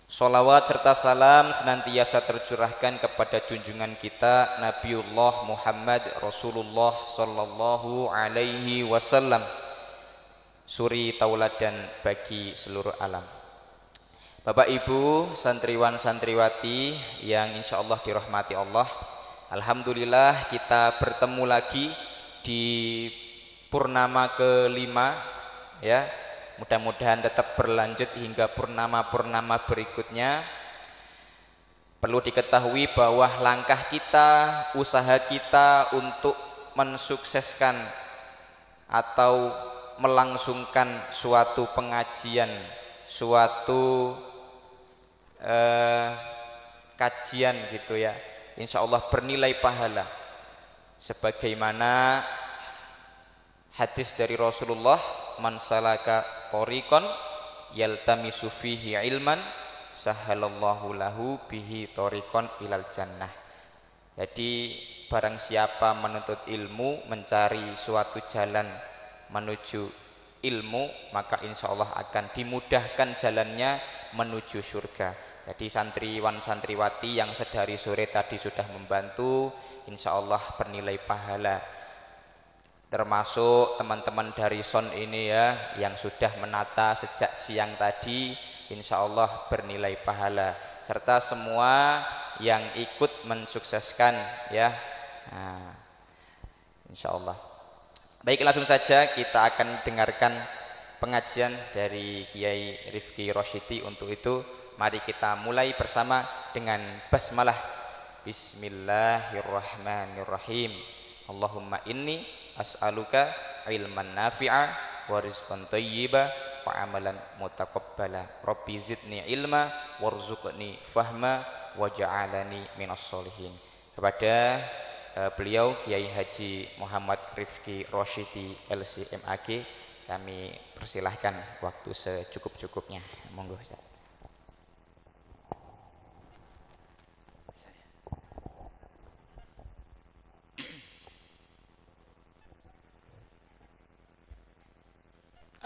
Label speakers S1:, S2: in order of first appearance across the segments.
S1: Sholawat serta salam senantiasa tercurahkan kepada junjungan kita Nabiullah Muhammad Rasulullah Sallallahu Alaihi Wasallam, suri tauladan bagi seluruh alam. Bapak Ibu santriwan santriwati yang insya Allah dirahmati Allah, alhamdulillah kita bertemu lagi di purnama kelima ya. Mudah-mudahan tetap berlanjut hingga purnama-purnama berikutnya. Perlu diketahui bahwa langkah kita, usaha kita untuk mensukseskan atau melangsungkan suatu pengajian, suatu kajian gitu ya, insya Allah bernilai pahala. Sebagaimana hadis dari Rasulullah, man salaka thoriqan yaltamisu fihi ilman sahalallahu lahu bihi thoriqan ilal jannah. Jadi barang siapa menuntut ilmu, mencari suatu jalan menuju ilmu, maka insya Allah akan dimudahkan jalannya menuju surga. Jadi santriwan santriwati yang sedari sore tadi sudah membantu, insya Allah bernilai pahala. Termasuk teman-teman dari SON ini ya, yang sudah menata sejak siang tadi, insya Allah bernilai pahala. Serta semua yang ikut mensukseskan ya, nah, insya Allah. Baik, langsung saja kita akan dengarkan pengajian dari Kiai Rifki Rosyidi. Untuk itu mari kita mulai bersama dengan basmalah. Bismillahirrahmanirrahim. Allahumma inni as'aluka ilman nafi'a wa rizqan thayyiba wa amalan mutaqabbala. Rabbi zidni ilma warzuqni fahma waj'alani minas solihin. Kepada beliau Kiai Haji Muhammad Rifki Rosyidi LCMAG, kami persilahkan waktu secukup-cukupnya. Monggo Ustaz.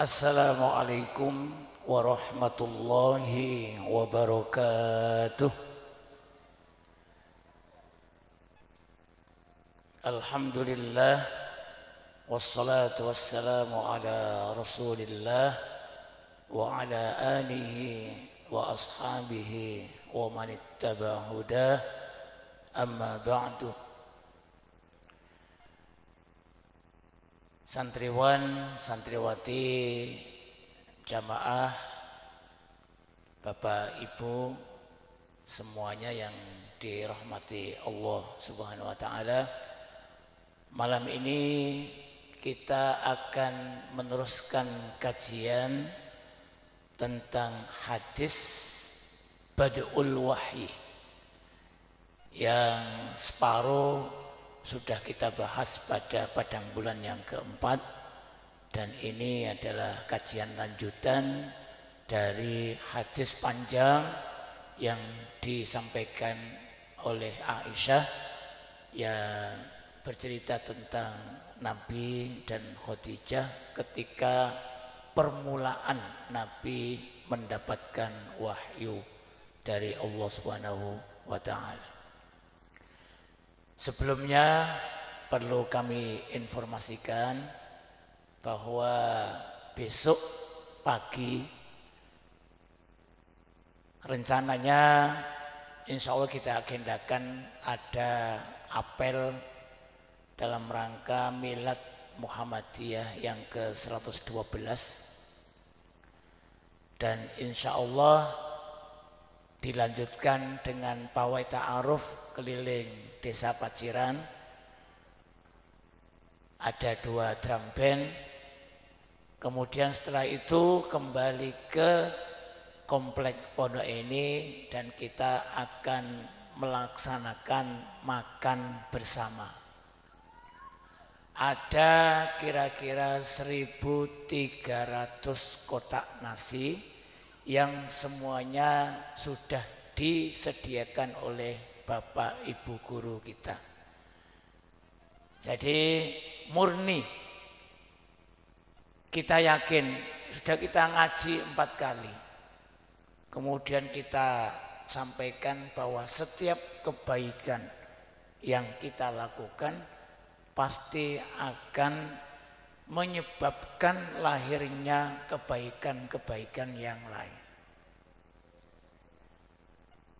S2: Assalamualaikum warahmatullahi wabarakatuh. Alhamdulillah wassalatu wassalamu ala Rasulillah wa ala alihi wa ashabihi wa man ittaba hudah, amma ba'du. Santriwan, santriwati, jamaah, Bapak Ibu semuanya yang dirahmati Allah Subhanahu wa taala. Malam ini kita akan meneruskan kajian tentang hadis Badul Wahyi yang separuh sudah kita bahas pada padang bulan yang keempat, dan ini adalah kajian lanjutan dari hadis panjang yang disampaikan oleh Aisyah yang bercerita tentang Nabi dan Khadijah ketika permulaan Nabi mendapatkan wahyu dari Allah Subhanahu wa taala. Sebelumnya perlu kami informasikan bahwa besok pagi rencananya insya Allah kita agendakan ada apel dalam rangka Milad Muhammadiyah yang ke-112, dan insya Allah dilanjutkan dengan pawai ta'aruf keliling Desa Paciran. Ada 2 drum band. Kemudian setelah itu kembali ke komplek pondok ini dan kita akan melaksanakan makan bersama. Ada kira-kira 1.300 kotak nasi yang semuanya sudah disediakan oleh Bapak Ibu guru kita. Jadi murni kita yakin, sudah kita ngaji 4 kali. Kemudian kita sampaikan bahwa setiap kebaikan yang kita lakukan pasti akan menyebabkan lahirnya kebaikan-kebaikan yang lain.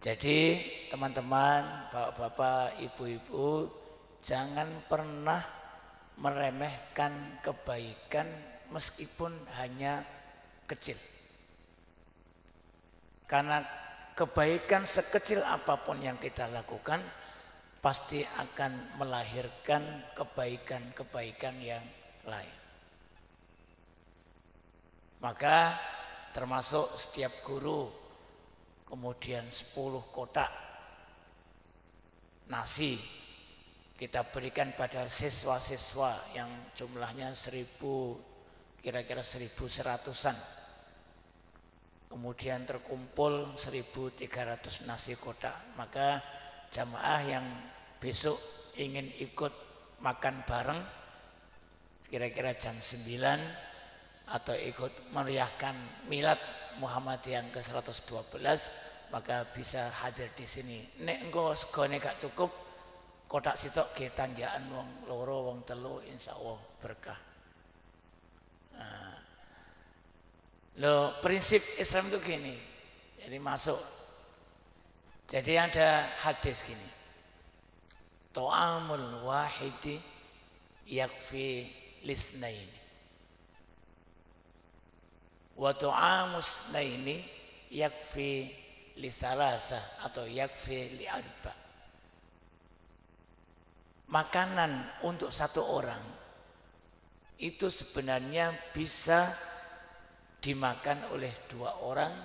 S2: Jadi teman-teman, bapak-bapak, ibu-ibu, jangan pernah meremehkan kebaikan meskipun hanya kecil. Karena kebaikan sekecil apapun yang kita lakukan pasti akan melahirkan kebaikan-kebaikan yang lain. Maka termasuk setiap guru kemudian 10 kotak nasi kita berikan pada siswa-siswa yang jumlahnya 1000, kira-kira 1100-an. Kemudian terkumpul 1300 nasi kotak. Maka jamaah yang besok ingin ikut makan bareng kira-kira jam 9 atau ikut meriahkan milad Muhammad yang ke-112, maka bisa hadir di sini. Nek engko segone gak cukup, kotak sitok ge tanjakan wong loro wong telu insyaallah berkah. Loh, prinsip Islam itu gini. Jadi masuk. Jadi ada hadis gini. Ta'amul wahidi yakfi lisnaini. Wa ta'amus naini yakfi lisalasa atau yakfi li arba. Makanan untuk satu orang itu sebenarnya bisa dimakan oleh 2 orang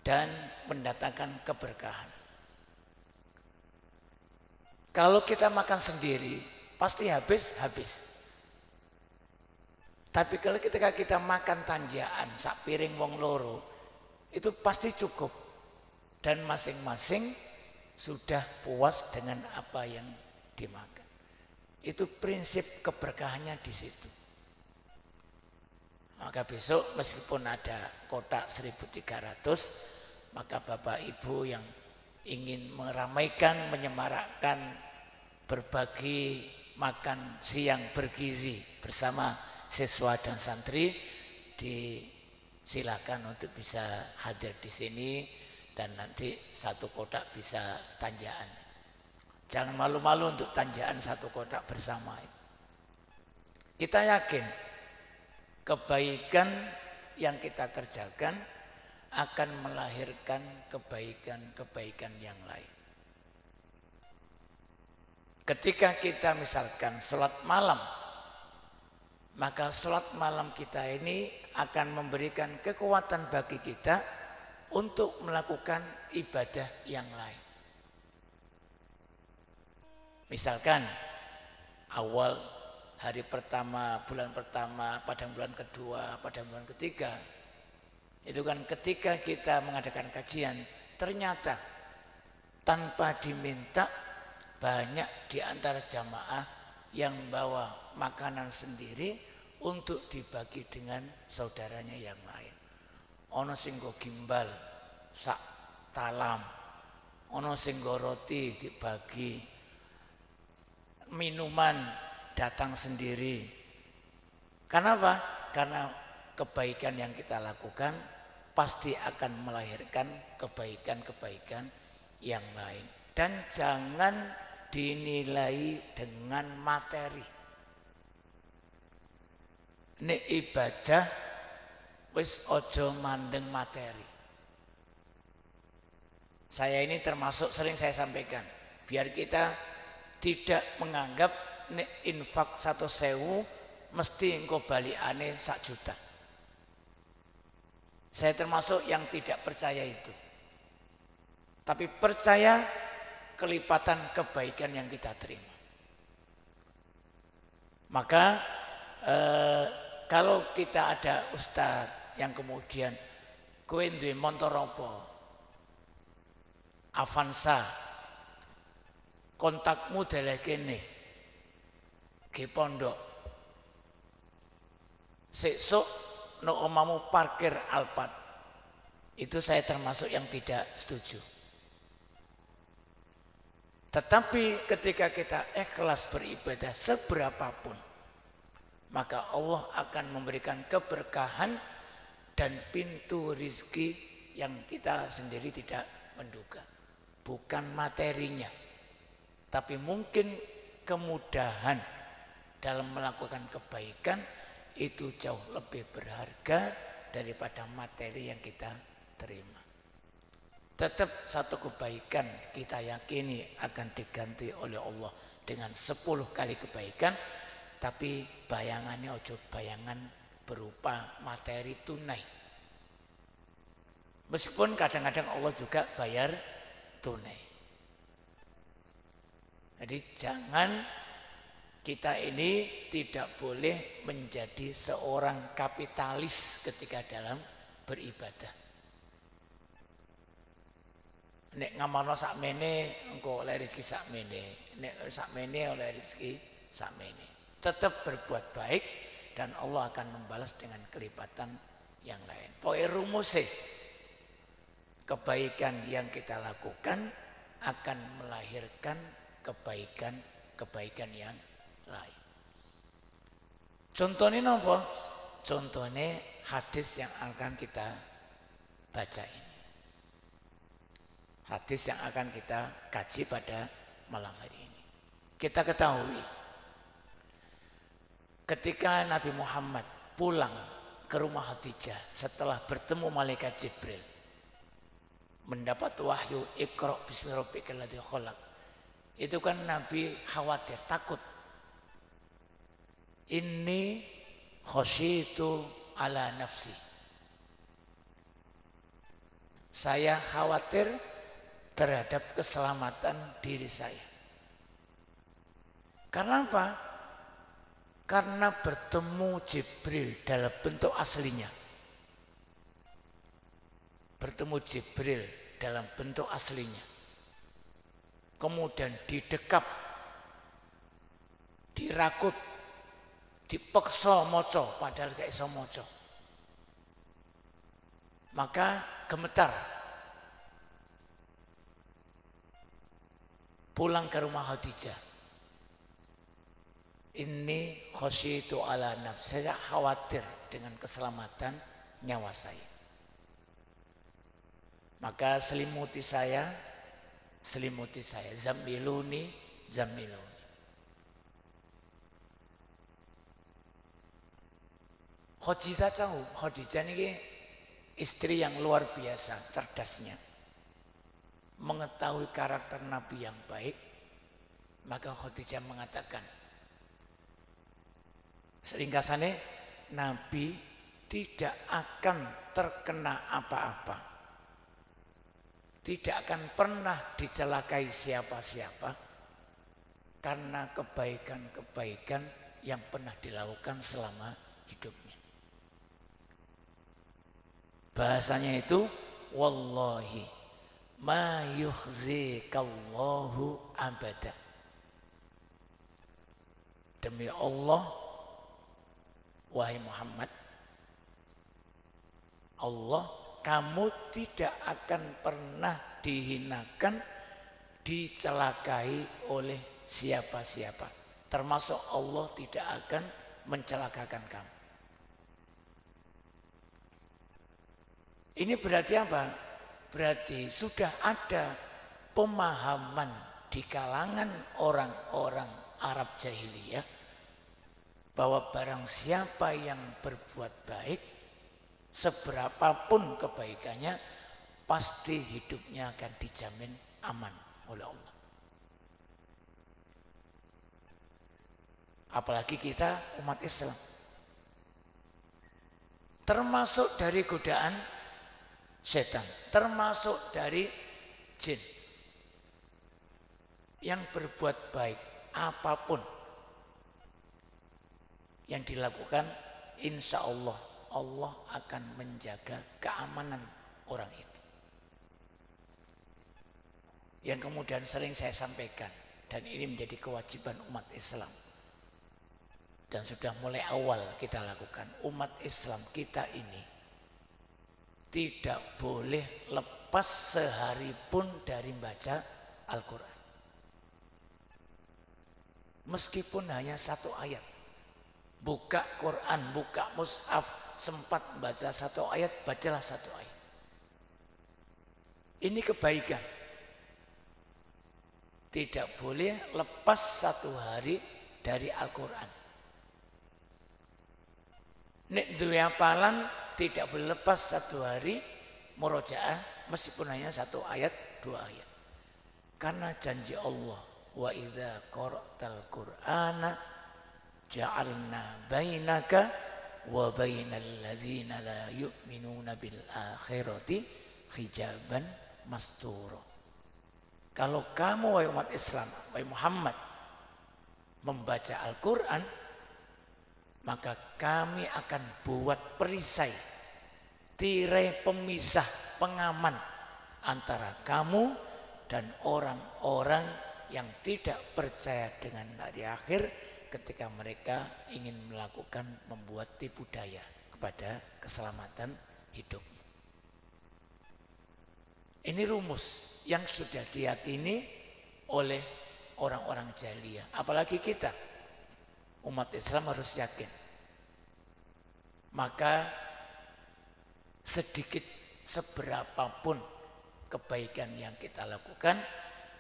S2: dan mendatangkan keberkahan. Kalau kita makan sendiri pasti habis. Tapi kalau ketika kita makan tanjaan sak piring wong loro itu pasti cukup dan masing-masing sudah puas dengan apa yang dimakan. Itu prinsip keberkahannya di situ. Maka besok meskipun ada kotak 1300, maka Bapak Ibu yang ingin meramaikan, menyemarakkan, berbagi makan siang bergizi bersama siswa dan santri, disilakan untuk bisa hadir di sini dan nanti 1 kotak bisa tanjaan. Jangan malu-malu untuk tanjaan 1 kotak bersama. Kita yakin kebaikan yang kita kerjakan akan melahirkan kebaikan-kebaikan yang lain. Ketika kita misalkan sholat malam, maka sholat malam kita ini akan memberikan kekuatan bagi kita untuk melakukan ibadah yang lain. Misalkan awal hari pertama, bulan pertama, pada bulan kedua, pada bulan ketiga. Itu kan ketika kita mengadakan kajian, ternyata tanpa diminta banyak di antara jamaah yang bawa makanan sendiri untuk dibagi dengan saudaranya yang lain. Ono sing go gimbal, sak talam. Ono sing go roti dibagi. Minuman datang sendiri. Kenapa? Karena kebaikan yang kita lakukan pasti akan melahirkan kebaikan-kebaikan yang lain. Dan jangan dinilai dengan materi. Nek ibadah wis ojo mandeng materi. Saya ini termasuk sering saya sampaikan, biar kita tidak menganggap nek infak 1.000 mesti engko balikane 1 juta. Saya termasuk yang tidak percaya itu. Tapi percaya kelipatan kebaikan yang kita terima. Maka kalau kita ada ustaz yang kemudian kowe duwe montor apa? Avanza. Kontakmu deleh kene. Ke pondok. Sesuk no omamu parkir Alphard. Itu saya termasuk yang tidak setuju. Tetapi ketika kita ikhlas beribadah seberapapun, maka Allah akan memberikan keberkahan dan pintu rizki yang kita sendiri tidak menduga. Bukan materinya, tapi mungkin kemudahan dalam melakukan kebaikan itu jauh lebih berharga daripada materi yang kita terima. Tetap satu kebaikan kita yakini akan diganti oleh Allah dengan 10 kali kebaikan, tapi bayangannya ojo bayangan berupa materi tunai. Meskipun kadang-kadang Allah juga bayar tunai. Jadi jangan kita ini tidak boleh menjadi seorang kapitalis ketika dalam beribadah. Nek ngamalno sakmene engko oleh rezeki sakmene, nek sakmene oleh rezeki sakmene. Tetap berbuat baik dan Allah akan membalas dengan kelipatan yang lain. Pokoknya rumusnya kebaikan yang kita lakukan akan melahirkan kebaikan yang lain. Contohnya apa? Contohnya hadis yang akan kita baca ini. Hadis yang akan kita kaji pada malam hari ini. Kita ketahui ketika Nabi Muhammad pulang ke rumah Khadijah setelah bertemu malaikat Jibril, mendapat wahyu Iqra bismi rabbikal ladzi khalaq. Itu kan Nabi khawatir, takut. Inni khasyitu ala nafsi. Saya khawatir terhadap keselamatan diri saya. Karena apa? Karena bertemu Jibril dalam bentuk aslinya. Bertemu Jibril dalam bentuk aslinya. Kemudian didekap, dirakut, dipeksa moco, padahal gak iso moco. Maka gemetar. Pulang ke rumah Khadijah. Ini khasyitu ala nafsi. Saya khawatir dengan keselamatan nyawa saya. Maka selimuti saya. Zammiluni. Khadijah ini istri yang luar biasa cerdasnya. Mengetahui karakter Nabi yang baik, maka Khadijah mengatakan, seringkasannya Nabi tidak akan terkena apa-apa, tidak akan pernah dicelakai siapa-siapa karena kebaikan-kebaikan yang pernah dilakukan selama hidupnya. Bahasanya itu wallahi ma yukhzikallahu abada. Demi Allah, wahai Muhammad, Allah, kamu tidak akan pernah dihinakan, dicelakai oleh siapa-siapa. Termasuk Allah tidak akan mencelakakan kamu. Ini berarti apa? Berarti sudah ada pemahaman di kalangan orang-orang Arab jahiliyah bahwa barang siapa yang berbuat baik, seberapapun kebaikannya, pasti hidupnya akan dijamin aman oleh Allah. Apalagi kita umat Islam. Termasuk dari godaan setan, termasuk dari jin yang berbuat baik apapun yang dilakukan, insya Allah Allah akan menjaga keamanan orang itu. Yang kemudian sering saya sampaikan, dan ini menjadi kewajiban umat Islam, dan sudah mulai awal kita lakukan. Umat Islam kita ini tidak boleh lepas sehari pun dari membaca Al-Quran. Meskipun hanya 1 ayat. Buka Quran, buka mushaf, sempat baca 1 ayat, bacalah 1 ayat. Ini kebaikan. Tidak boleh lepas 1 hari dari Al-Quran. Nek duwe hafalan tidak boleh lepas 1 hari murojaah meskipun hanya 1 ayat, 2 ayat. Karena janji Allah, wa idza qara'tal Qur'ana ja'alna bainaka wa bainal ladzina la yu'minuna bil akhirati hijaban mastura. Kalau kamu wahai umat Islam, wahai Muhammad membaca Al-Quran, maka kami akan buat perisai, tirai pemisah, pengaman antara kamu dan orang-orang yang tidak percaya dengan hari akhir ketika mereka ingin melakukan membuat tipu daya kepada keselamatan hidup. Ini rumus yang sudah diyakini oleh orang-orang jahiliyah. Apalagi kita, umat Islam harus yakin. Maka sedikit seberapapun kebaikan yang kita lakukan,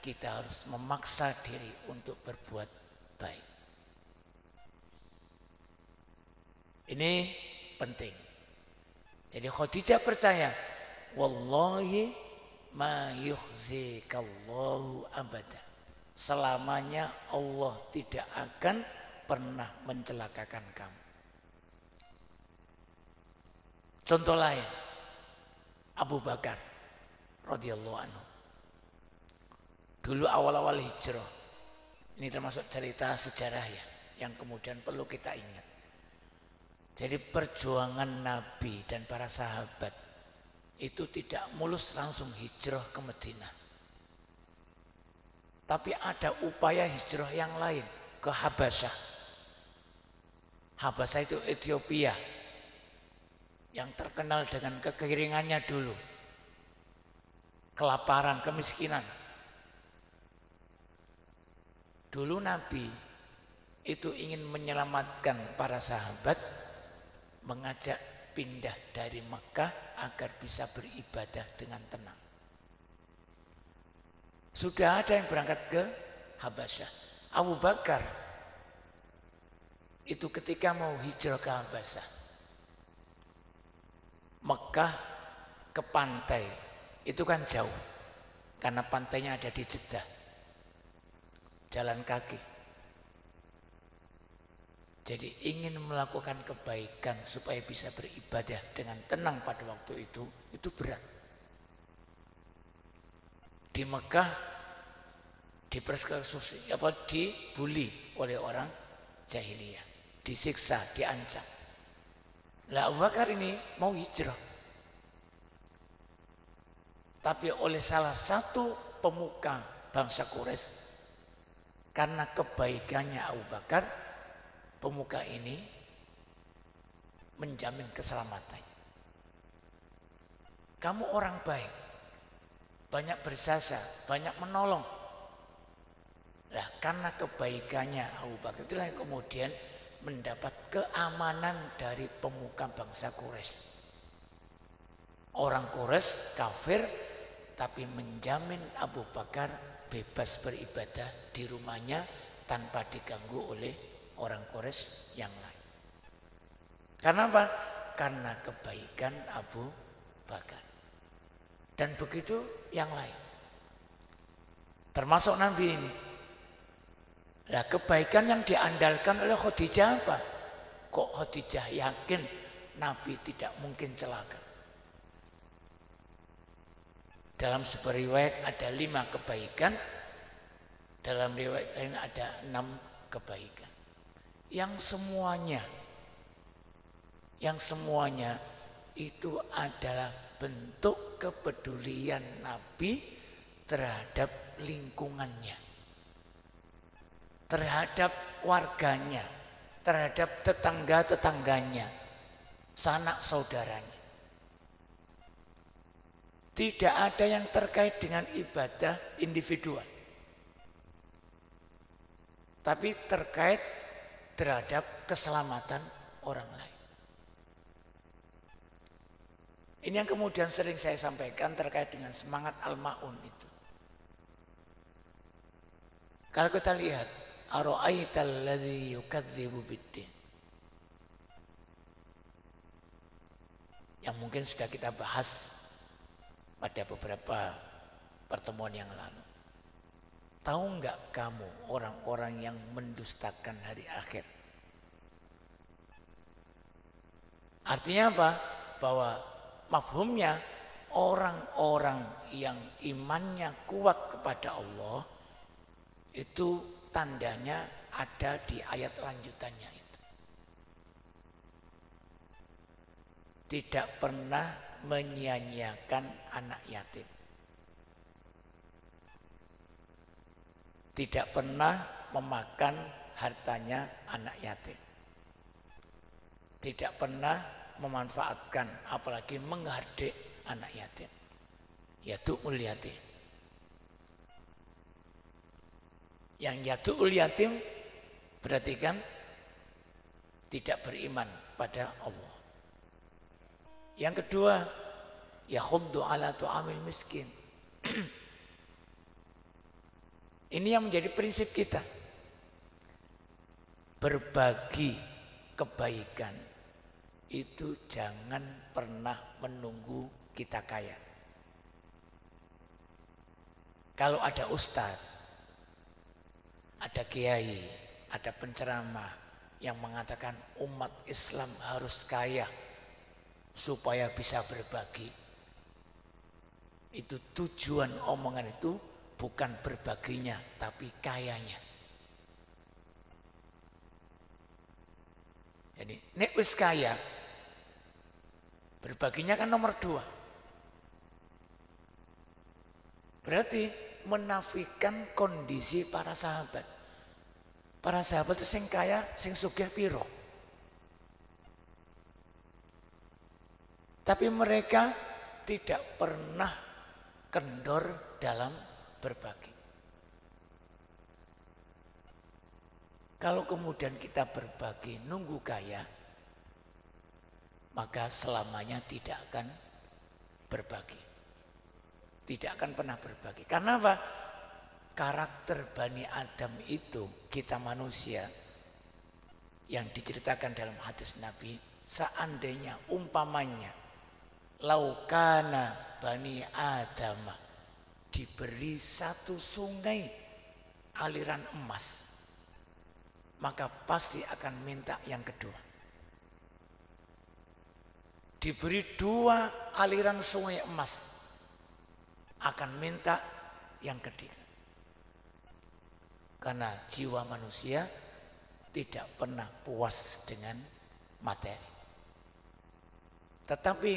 S2: kita harus memaksa diri untuk berbuat baik. Ini penting. Jadi Khadijah percaya, wallahi ma yuhzikallahu abada. Selamanya Allah tidak akan pernah mencelakakan kamu. Contoh lain, Abu Bakar radhiyallahu anhu. Dulu awal-awal hijrah, ini termasuk cerita sejarah ya, yang kemudian perlu kita ingat. Jadi perjuangan Nabi dan para sahabat itu tidak mulus langsung hijrah ke Madinah. Tapi ada upaya hijrah yang lain ke Habasyah. Habasyah itu Ethiopia yang terkenal dengan kekeringannya dulu, kelaparan, kemiskinan. Dulu Nabi itu ingin menyelamatkan para sahabat, mengajak pindah dari Mekah agar bisa beribadah dengan tenang. Sudah ada yang berangkat ke Habasyah. Abu Bakar itu ketika mau hijrah ke Habasyah, Mekah ke pantai itu kan jauh, karena pantainya ada di Jeddah, jalan kaki. Jadi ingin melakukan kebaikan supaya bisa beribadah dengan tenang pada waktu itu berat. Di Mekah dibully oleh orang jahiliyah, disiksa, diancam. Lah Abu Bakar ini mau hijrah, tapi oleh salah satu pemuka bangsa Quraisy, karena kebaikannya Abu Bakar, pemuka ini menjamin keselamatan. Kamu orang baik, banyak bersasa, banyak menolong. Nah, karena kebaikannya Abu Bakar itulah yang kemudian mendapat keamanan dari pemuka bangsa Quraisy. Orang Quraisy kafir, tapi menjamin Abu Bakar bebas beribadah di rumahnya tanpa diganggu oleh orang Quraisy yang lain. Karena apa? Karena kebaikan Abu Bakar. Dan begitu yang lain. Termasuk Nabi ini. Nah, kebaikan yang diandalkan oleh Khadijah apa? Kok Khadijah yakin Nabi tidak mungkin celaka? Dalam sebuah riwayat ada 5 kebaikan, dalam riwayat lain ada 6 kebaikan. Yang semuanya itu adalah bentuk kepedulian Nabi terhadap lingkungannya, terhadap warganya, terhadap tetangga-tetangganya, sanak saudaranya. Tidak ada yang terkait dengan ibadah individual. Tapi terkait terhadap keselamatan orang lain. Ini yang kemudian sering saya sampaikan terkait dengan semangat Al-Ma'un itu. Kalau kita lihat, ara'aital ladzi yukadzibu biddin. Yang mungkin sudah kita bahas pada beberapa pertemuan yang lalu. Tahu enggak kamu orang-orang yang mendustakan hari akhir? Artinya apa? Bahwa mafhumnya orang-orang yang imannya kuat kepada Allah itu tandanya ada di ayat lanjutannya itu. Tidak pernah menyia-nyiakan anak yatim. Tidak pernah memakan hartanya anak yatim. Tidak pernah memanfaatkan apalagi menghardik anak yatim. Yadu'ul yatim. Yang yadu'ul yatim berarti kan tidak beriman pada Allah. Yang kedua, yakhuddu ala tu'amil miskin. Ini yang menjadi prinsip kita. Berbagi kebaikan itu jangan pernah menunggu kita kaya. Kalau ada ustadz, ada kiai, ada penceramah yang mengatakan umat Islam harus kaya supaya bisa berbagi. Itu tujuan omongan itu bukan berbaginya, tapi kayanya. Jadi, nek wis kaya, berbaginya kan nomor 2. Berarti menafikan kondisi para sahabat. Para sahabat itu sing kaya, sing sugih piro. Tapi mereka tidak pernah kendor dalam berbagi. Kalau kemudian kita berbagi nunggu kaya, maka selamanya tidak akan berbagi. Tidak akan pernah berbagi. Karena apa? Karakter Bani Adam itu, kita manusia, yang diceritakan dalam hadis Nabi, seandainya umpamanya laukana Bani Adam diberi satu sungai aliran emas, maka pasti akan minta yang kedua. Diberi 2 aliran sungai emas, akan minta yang ketiga. Karena jiwa manusia tidak pernah puas dengan materi. Tetapi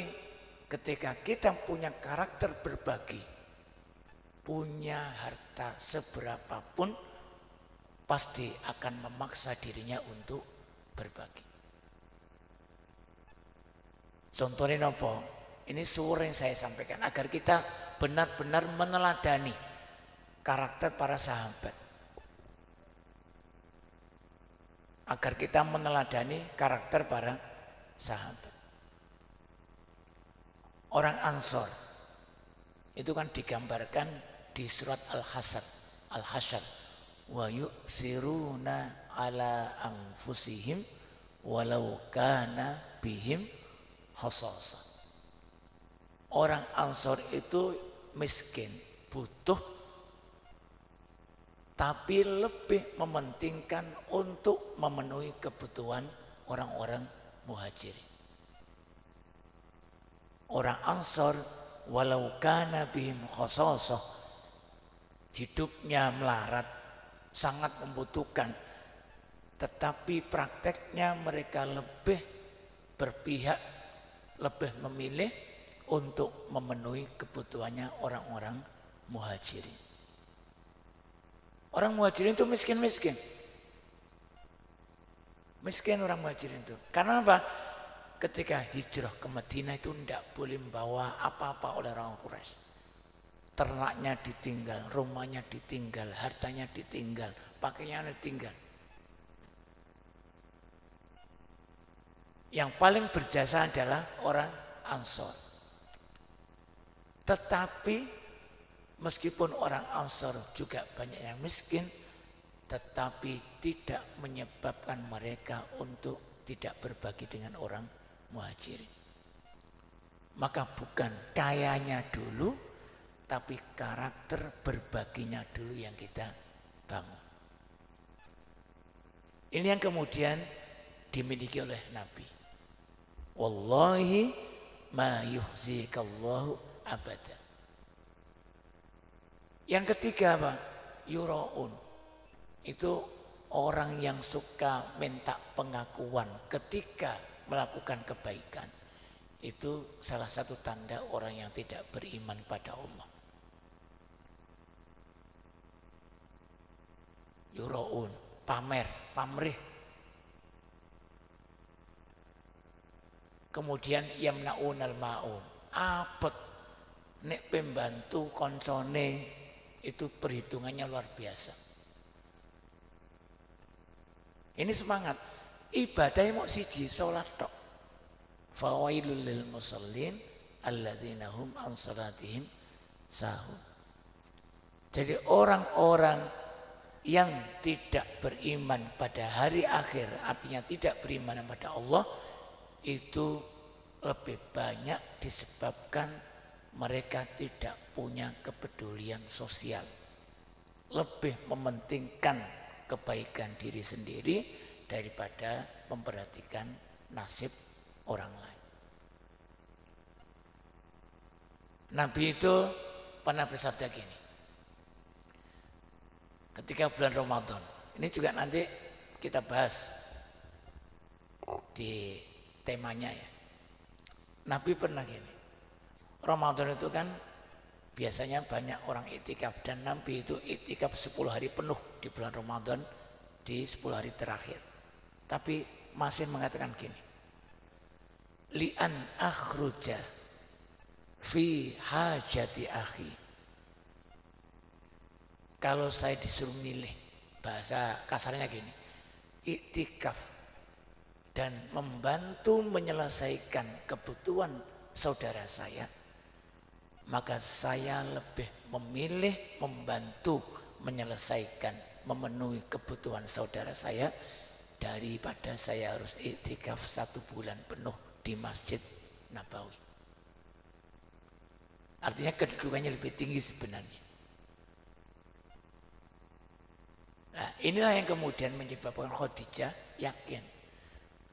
S2: ketika kita punya karakter berbagi, punya harta seberapapun, pasti akan memaksa dirinya untuk berbagi. Contohnya apa? Ini sore yang saya sampaikan agar kita benar-benar meneladani karakter para sahabat. Agar kita meneladani karakter para sahabat. Orang Ansor itu kan digambarkan di surat Al-Hasyr. Wa yu'thiruna ala anfusihim walau kana bihim khasasah. Orang Ansor itu miskin, butuh, tapi lebih mementingkan untuk memenuhi kebutuhan orang-orang Muhajirin. Orang Ansor walau kana bihim khasasah, hidupnya melarat, sangat membutuhkan, tetapi prakteknya mereka lebih berpihak, lebih memilih untuk memenuhi kebutuhannya orang-orang Muhajirin. Orang Muhajirin itu miskin-miskin. Miskin orang Muhajirin itu. Karena apa? ketika hijrah ke Madinah itu tidak boleh membawa apa-apa oleh orang Quraisy. Ternaknya ditinggal, rumahnya ditinggal, hartanya ditinggal, pakaiannya ditinggal. Yang paling berjasa adalah orang Ansor. Tetapi meskipun orang Ansor juga banyak yang miskin, tetapi tidak menyebabkan mereka untuk tidak berbagi dengan orang Muhajirin. Maka bukan kayanya dulu, tapi karakter berbaginya dulu yang kita bangun. Ini yang kemudian dimiliki oleh Nabi. Wallahi ma yuhzikallahu abada. Yang ketiga apa? Yura'un. Itu orang yang suka minta pengakuan ketika melakukan kebaikan. Itu salah satu tanda orang yang tidak beriman pada Allah. Yura'un, pamer, pamrih. Kemudian yamna'unal ma'un, apet. Nek pembantu koncone itu perhitungannya luar biasa. Ini semangat. Ibadahnya mau siji, sholat tok. Fawailul lil musallin alladzina hum an salatihim sahun. Jadi orang-orang yang tidak beriman pada hari akhir, artinya tidak beriman pada Allah, itu lebih banyak disebabkan mereka tidak punya kepedulian sosial. Lebih mementingkan kebaikan diri sendiri daripada memperhatikan nasib orang lain. Nabi itu pernah bersabda gini. Ketika bulan Ramadan, ini juga nanti kita bahas di temanya ya. Nabi pernah gini. Ramadan itu kan biasanya banyak orang itikaf, dan Nabi itu itikaf 10 hari penuh di bulan Ramadan, di 10 hari terakhir. Tapi masih mengatakan gini. Li'an akhruja fi hajati akhi. Kalau saya disuruh milih, bahasa kasarnya gini, iktikaf dan membantu menyelesaikan kebutuhan saudara saya, maka saya lebih memilih membantu menyelesaikan, memenuhi kebutuhan saudara saya daripada saya harus iktikaf 1 bulan penuh di Masjid Nabawi. Artinya kedudukannya lebih tinggi sebenarnya. Nah, inilah yang kemudian menyebabkan Khadijah yakin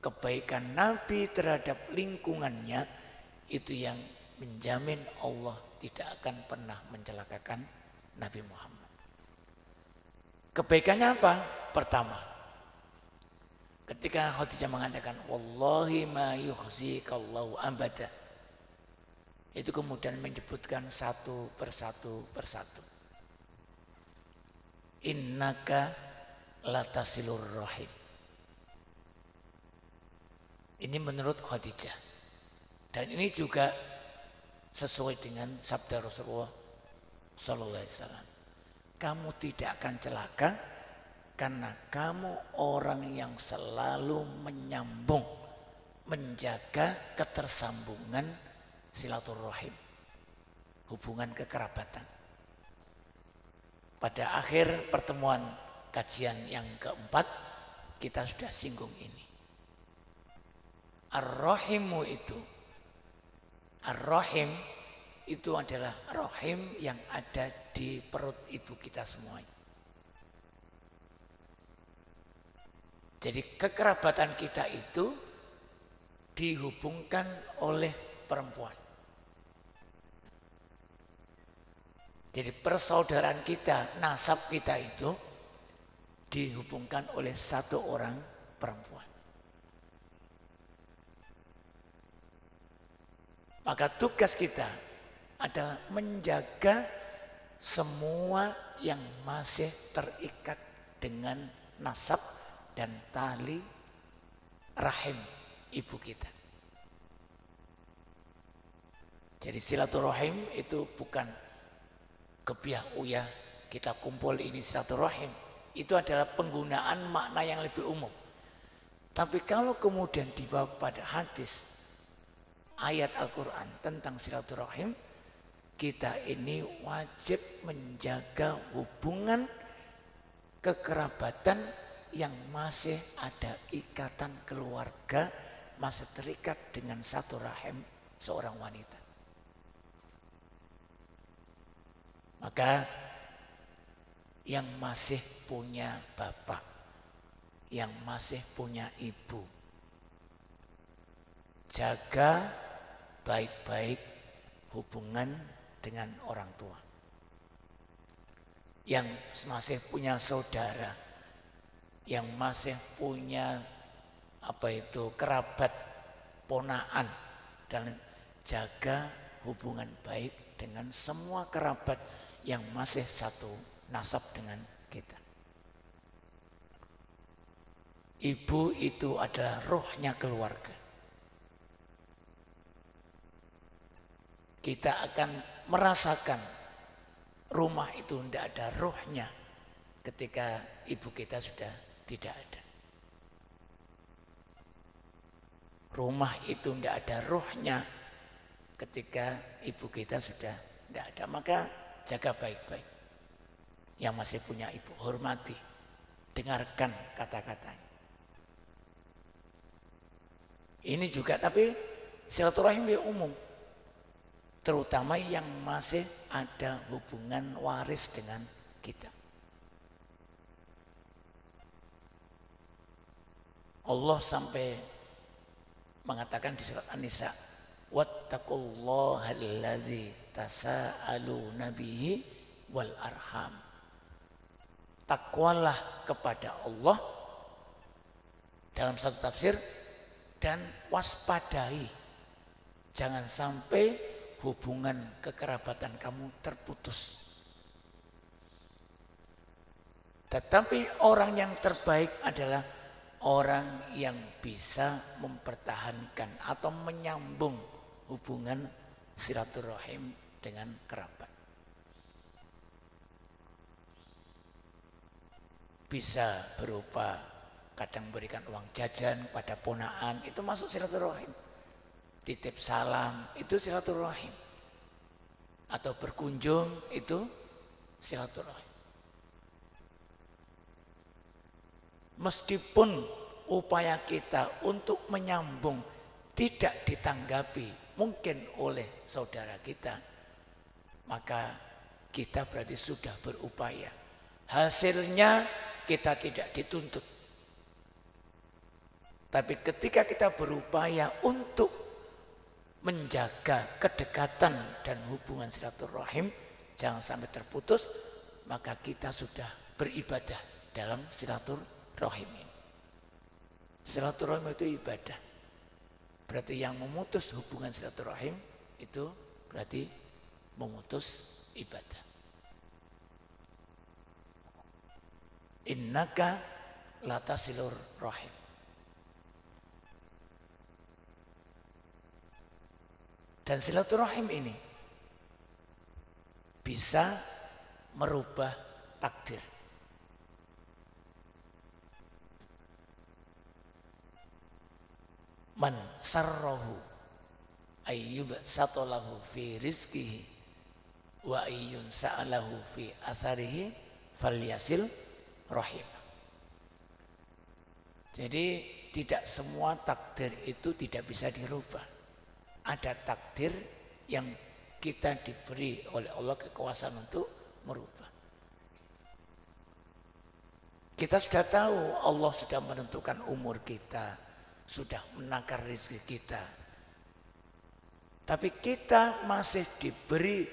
S2: kebaikan Nabi terhadap lingkungannya itu yang menjamin Allah tidak akan pernah mencelakakan Nabi Muhammad. Kebaikannya apa? Pertama, ketika Khadijah mengatakan wallahi ma yukhzikallahu abada, itu kemudian menyebutkan satu persatu. Innaka latasilur rahim. Ini menurut Khadijah. Dan ini juga sesuai dengan sabda Rasulullah sallallahu alaihi wasallam. Kamu tidak akan celaka karena kamu orang yang selalu menyambung, menjaga ketersambungan silaturahim, hubungan kekerabatan. Pada akhir pertemuan kajian yang keempat, kita sudah singgung ini. Ar-Rahimu itu, Ar-Rahim itu adalah rahim yang ada di perut ibu kita semuanya. Jadi kekerabatan kita itu dihubungkan oleh perempuan. Jadi persaudaraan kita, nasab kita itu dihubungkan oleh satu orang perempuan. Maka tugas kita adalah menjaga semua yang masih terikat dengan nasab dan tali rahim ibu kita. Jadi silaturahim itu bukan kebiah uyah kita kumpul ini silaturahim. Itu adalah penggunaan makna yang lebih umum. Tapi kalau kemudian dibawa pada hadis ayat Al-Quran tentang silaturahim, kita ini wajib menjaga hubungan kekerabatan yang masih ada ikatan keluarga, masih terikat dengan satu rahim seorang wanita. Maka yang masih punya bapak, yang masih punya ibu, jaga baik-baik hubungan dengan orang tua. Yang masih punya saudara, yang masih punya kerabat, ponaan, dan jaga hubungan baik dengan semua kerabat yang masih satu nasab dengan kita. Ibu itu adalah rohnya keluarga. Kita akan merasakan rumah itu tidak ada rohnya ketika ibu kita sudah tidak ada. Rumah itu tidak ada rohnya ketika ibu kita sudah tidak ada. Maka jaga baik-baik. Yang masih punya ibu, hormati, dengarkan kata-katanya. Ini juga tapi silaturahim umum, terutama yang masih ada hubungan waris dengan kita. Allah sampai mengatakan di surat An-Nisa, wattaqullahal-ladzi tasaaluna bihi wal arham. Takwalah kepada Allah dalam satu tafsir, dan waspadai jangan sampai hubungan kekerabatan kamu terputus. Tetapi orang yang terbaik adalah orang yang bisa mempertahankan atau menyambung hubungan silaturahim dengan kerabat. Bisa berupa kadang berikan uang jajan pada ponaan, itu masuk silaturahim. Titip salam, itu silaturahim. Atau berkunjung, itu silaturahim. Meskipun upaya kita untuk menyambung tidak ditanggapi mungkin oleh saudara kita, maka kita berarti sudah berupaya. Hasilnya kita tidak dituntut. Tapi ketika kita berupaya untuk menjaga kedekatan dan hubungan silaturahim jangan sampai terputus, maka kita sudah beribadah dalam silaturahim ini. Silaturahim itu ibadah. Berarti yang memutus hubungan silaturahim itu berarti memutus ibadah. Innaka latasilur rahim. Dan silaturahim ini bisa merubah takdir. Man sarrahu ayyub satolahu fi rizkihi wa ayyun sa'alahu fi atharihi falyasil rahim. Jadi tidak semua takdir itu tidak bisa dirubah. Ada takdir yang kita diberi oleh Allah kekuasaan untuk merubah. Kita sudah tahu Allah sudah menentukan umur kita, sudah menakar rezeki kita. Tapi kita masih diberi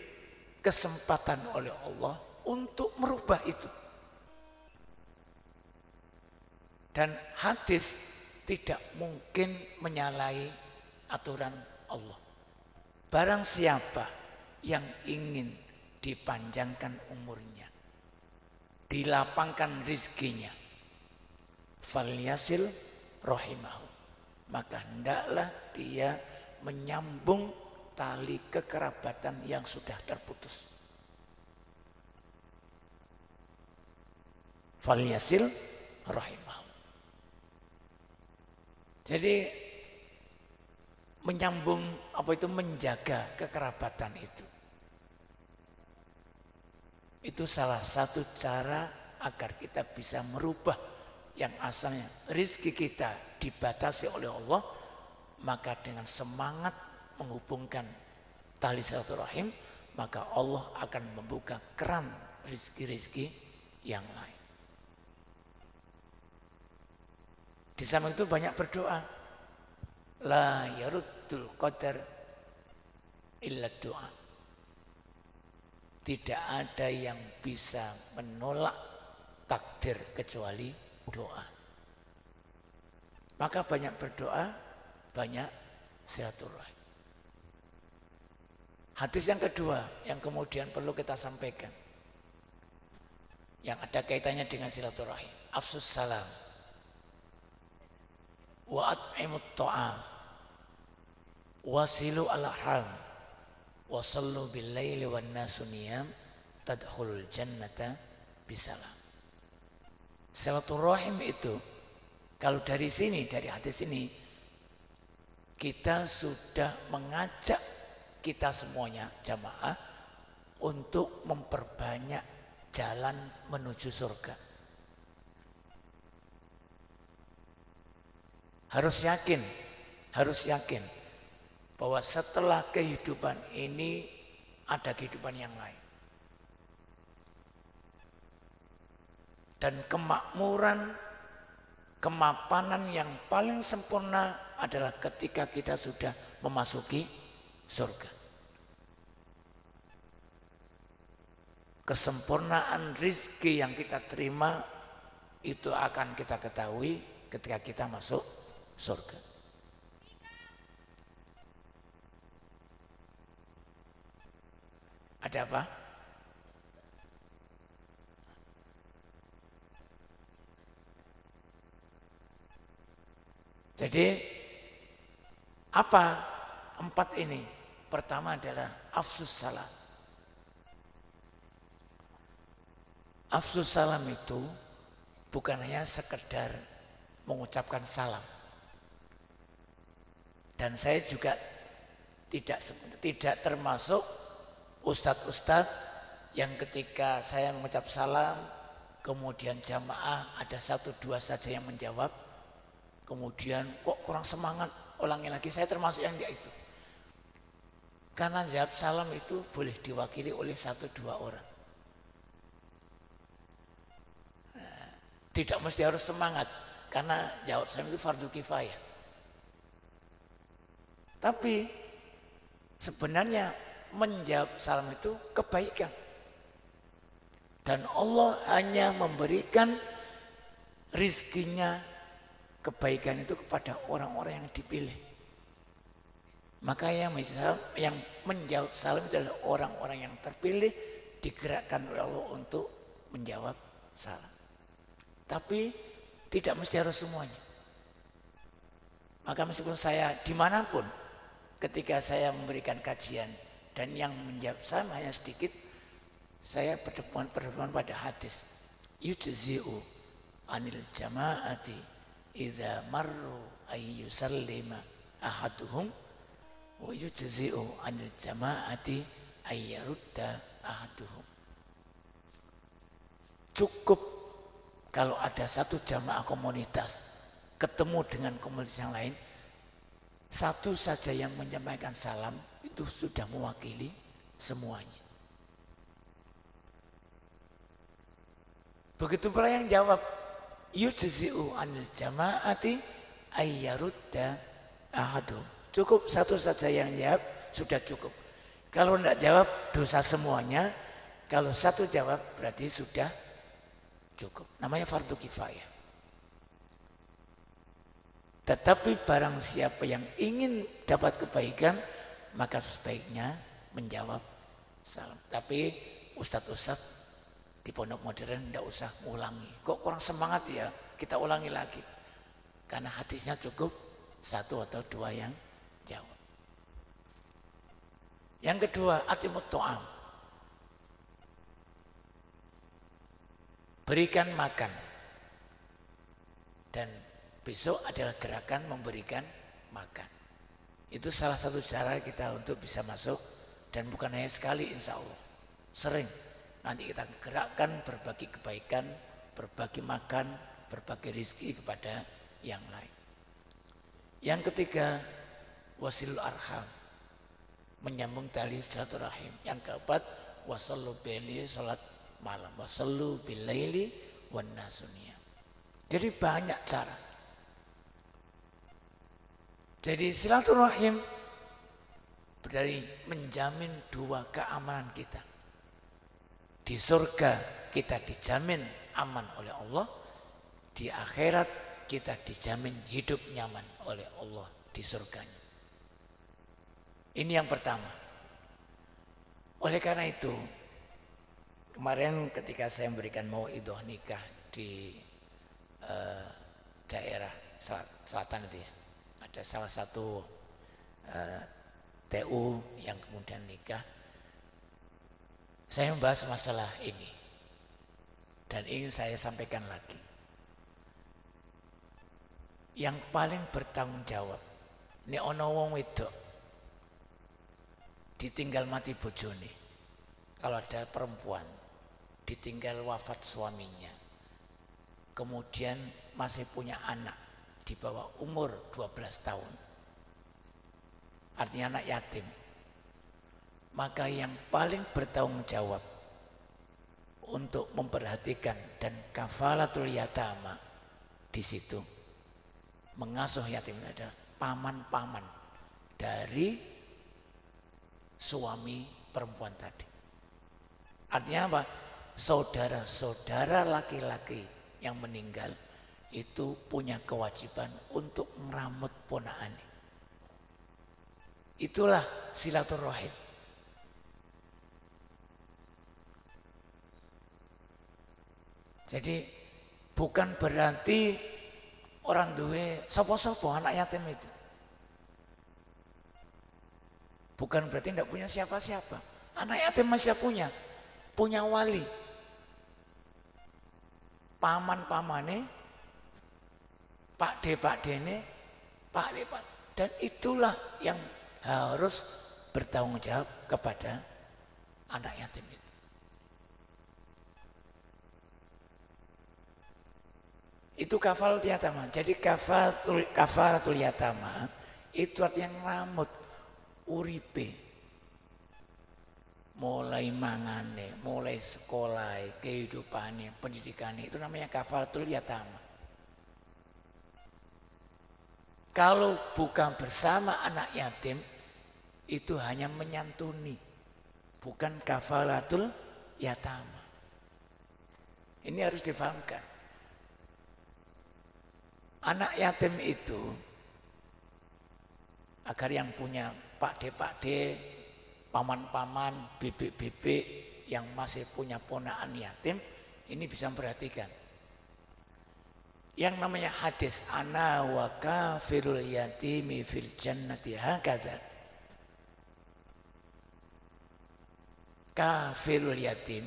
S2: kesempatan oleh Allah untuk merubah itu. Dan hadis tidak mungkin menyalahi aturan Allah. Barang siapa yang ingin dipanjangkan umurnya, dilapangkan rizkinya, falyasil rahimahu, maka hendaklah dia menyambung tali kekerabatan yang sudah terputus. Falyasil rahimahu. Jadi menyambung menjaga kekerabatan itu. Itu salah satu cara agar kita bisa merubah yang asalnya rezeki kita dibatasi oleh Allah, maka dengan semangat menghubungkan tali silaturahim, maka Allah akan membuka keran rezeki-rezeki yang lain. Di samping itu banyak berdoa. La yaruddul qadar illa doa. Tidak ada yang bisa menolak takdir kecuali doa. Maka banyak berdoa, banyak silaturahim. Hadis yang kedua yang kemudian perlu kita sampaikan, yang ada kaitannya dengan silaturahim. Afsus salam. Wa at'imut ta'am. Wasilu al-arham. Wasallu bil-laili wan nasu niyam tadkhulul jannata bisalam. Silaturahim itu kalau dari sini, dari hadis ini, kita sudah mengajak kita semuanya jamaah untuk memperbanyak jalan menuju surga. Harus yakin bahwa setelah kehidupan ini ada kehidupan yang lain. Dan kemakmuran, kemapanan yang paling sempurna adalah ketika kita sudah memasuki surga. Kesempurnaan rizki yang kita terima itu akan kita ketahui ketika kita masuk surga. Ada apa? Jadi apa empat ini? Pertama adalah afsus salam. Afsus salam itu bukan hanya sekedar mengucapkan salam. Dan saya juga tidak termasuk ustadz-ustadz yang ketika saya mengucap salam, kemudian jamaah ada 1-2 saja yang menjawab, kemudian kok kurang semangat, ulangi lagi. Saya termasuk yang dia itu. Karena jawab salam itu boleh diwakili oleh 1-2 orang. Tidak mesti harus semangat, karena jawab salam itu fardu kifayah. Tapi sebenarnya menjawab salam itu kebaikan. Dan Allah hanya memberikan rizkinya kebaikan itu kepada orang-orang yang dipilih. Maka yang menjawab salam itu adalah orang-orang yang terpilih, digerakkan oleh Allah untuk menjawab salam. Tapi tidak mesti harus semuanya. Maka meskipun saya dimanapun, ketika saya memberikan kajian dan yang menjawab salam hanya sedikit, saya berdepan pada hadis. Yujzi'u anil jama'ati idza marru ayyusallima ahaduhum wa yujzi'u anil jama'ati ayyarudda ahaduhum. Cukup kalau ada satu jamaah komunitas ketemu dengan komunitas yang lain, satu saja yang menyampaikan salam itu sudah mewakili semuanya. Begitu pula yang jawab yujzi'u anil jama'ati ayyarudda ahadum. Cukup satu saja yang jawab sudah cukup. Kalau tidak jawab dosa semuanya. Kalau satu jawab berarti sudah cukup. Namanya fardu kifayah. Tetapi barang siapa yang ingin dapat kebaikan, maka sebaiknya menjawab salam. Tapi ustadz-ustadz di pondok modern tidak usah mengulangi. Kok kurang semangat ya? Kita ulangi lagi. Karena hadisnya cukup 1 atau 2 yang jawab. Yang kedua, atimut to'am. Berikan makan. Dan besok adalah gerakan memberikan makan. Itu salah satu cara kita untuk bisa masuk. Dan bukan hanya sekali, insya Allah. Sering. Nanti kita gerakkan berbagi kebaikan, berbagi makan, berbagi rezeki kepada yang lain. Yang ketiga, wasilul arham. Menyambung tali silaturahim. Yang keempat, wasallu bilaili, salat malam. Wasallu bilaili wan nasuniyah. Jadi banyak cara. Jadi silaturahim berarti menjamin dua keamanan kita. Di surga kita dijamin aman oleh Allah. Di akhirat kita dijamin hidup nyaman oleh Allah di surganya. Ini yang pertama. Oleh karena itu, kemarin ketika saya memberikan mauidhah nikah di daerah selatan itu ya, ada salah satu TU yang kemudian nikah, saya membahas masalah ini dan ingin saya sampaikan lagi. Yang paling bertanggung jawab, ini ono wong wedok ditinggal mati bojone. Kalau ada perempuan ditinggal wafat suaminya, kemudian masih punya anak di bawah umur 12 tahun, artinya anak yatim, maka yang paling bertanggung jawab untuk memperhatikan dan kafalatul yatama di situ, mengasuh yatim adalah paman-paman dari suami perempuan tadi. Artinya apa? Saudara-saudara laki-laki yang meninggal itu punya kewajiban untuk meramut ponakannya. Itulah silaturahim. Jadi bukan berarti orang duwe sopo-sopo anak yatim itu. Bukan berarti tidak punya siapa-siapa. Anak yatim masih punya wali. Paman-pamane, pakde-pakdene, pak-pak. Dan itulah yang harus bertanggung jawab kepada anak yatim itu. Itu kafalatul yatama. Jadi kafalatul yatama itu artinya ngeramut uripe. Mulai mangane, mulai sekolah, kehidupannya, pendidikannya, itu namanya kafalatul yatama. Kalau bukan bersama anak yatim, itu hanya menyantuni, bukan kafalatul yatama. Ini harus difahamkan. Anak yatim itu, agar yang punya pakde-pakde, paman-paman, bibik-bibik yang masih punya ponakan yatim, ini bisa memperhatikan. Yang namanya hadis ana wa kafirul yatimi fil jannati hakadha. Kafirul yatim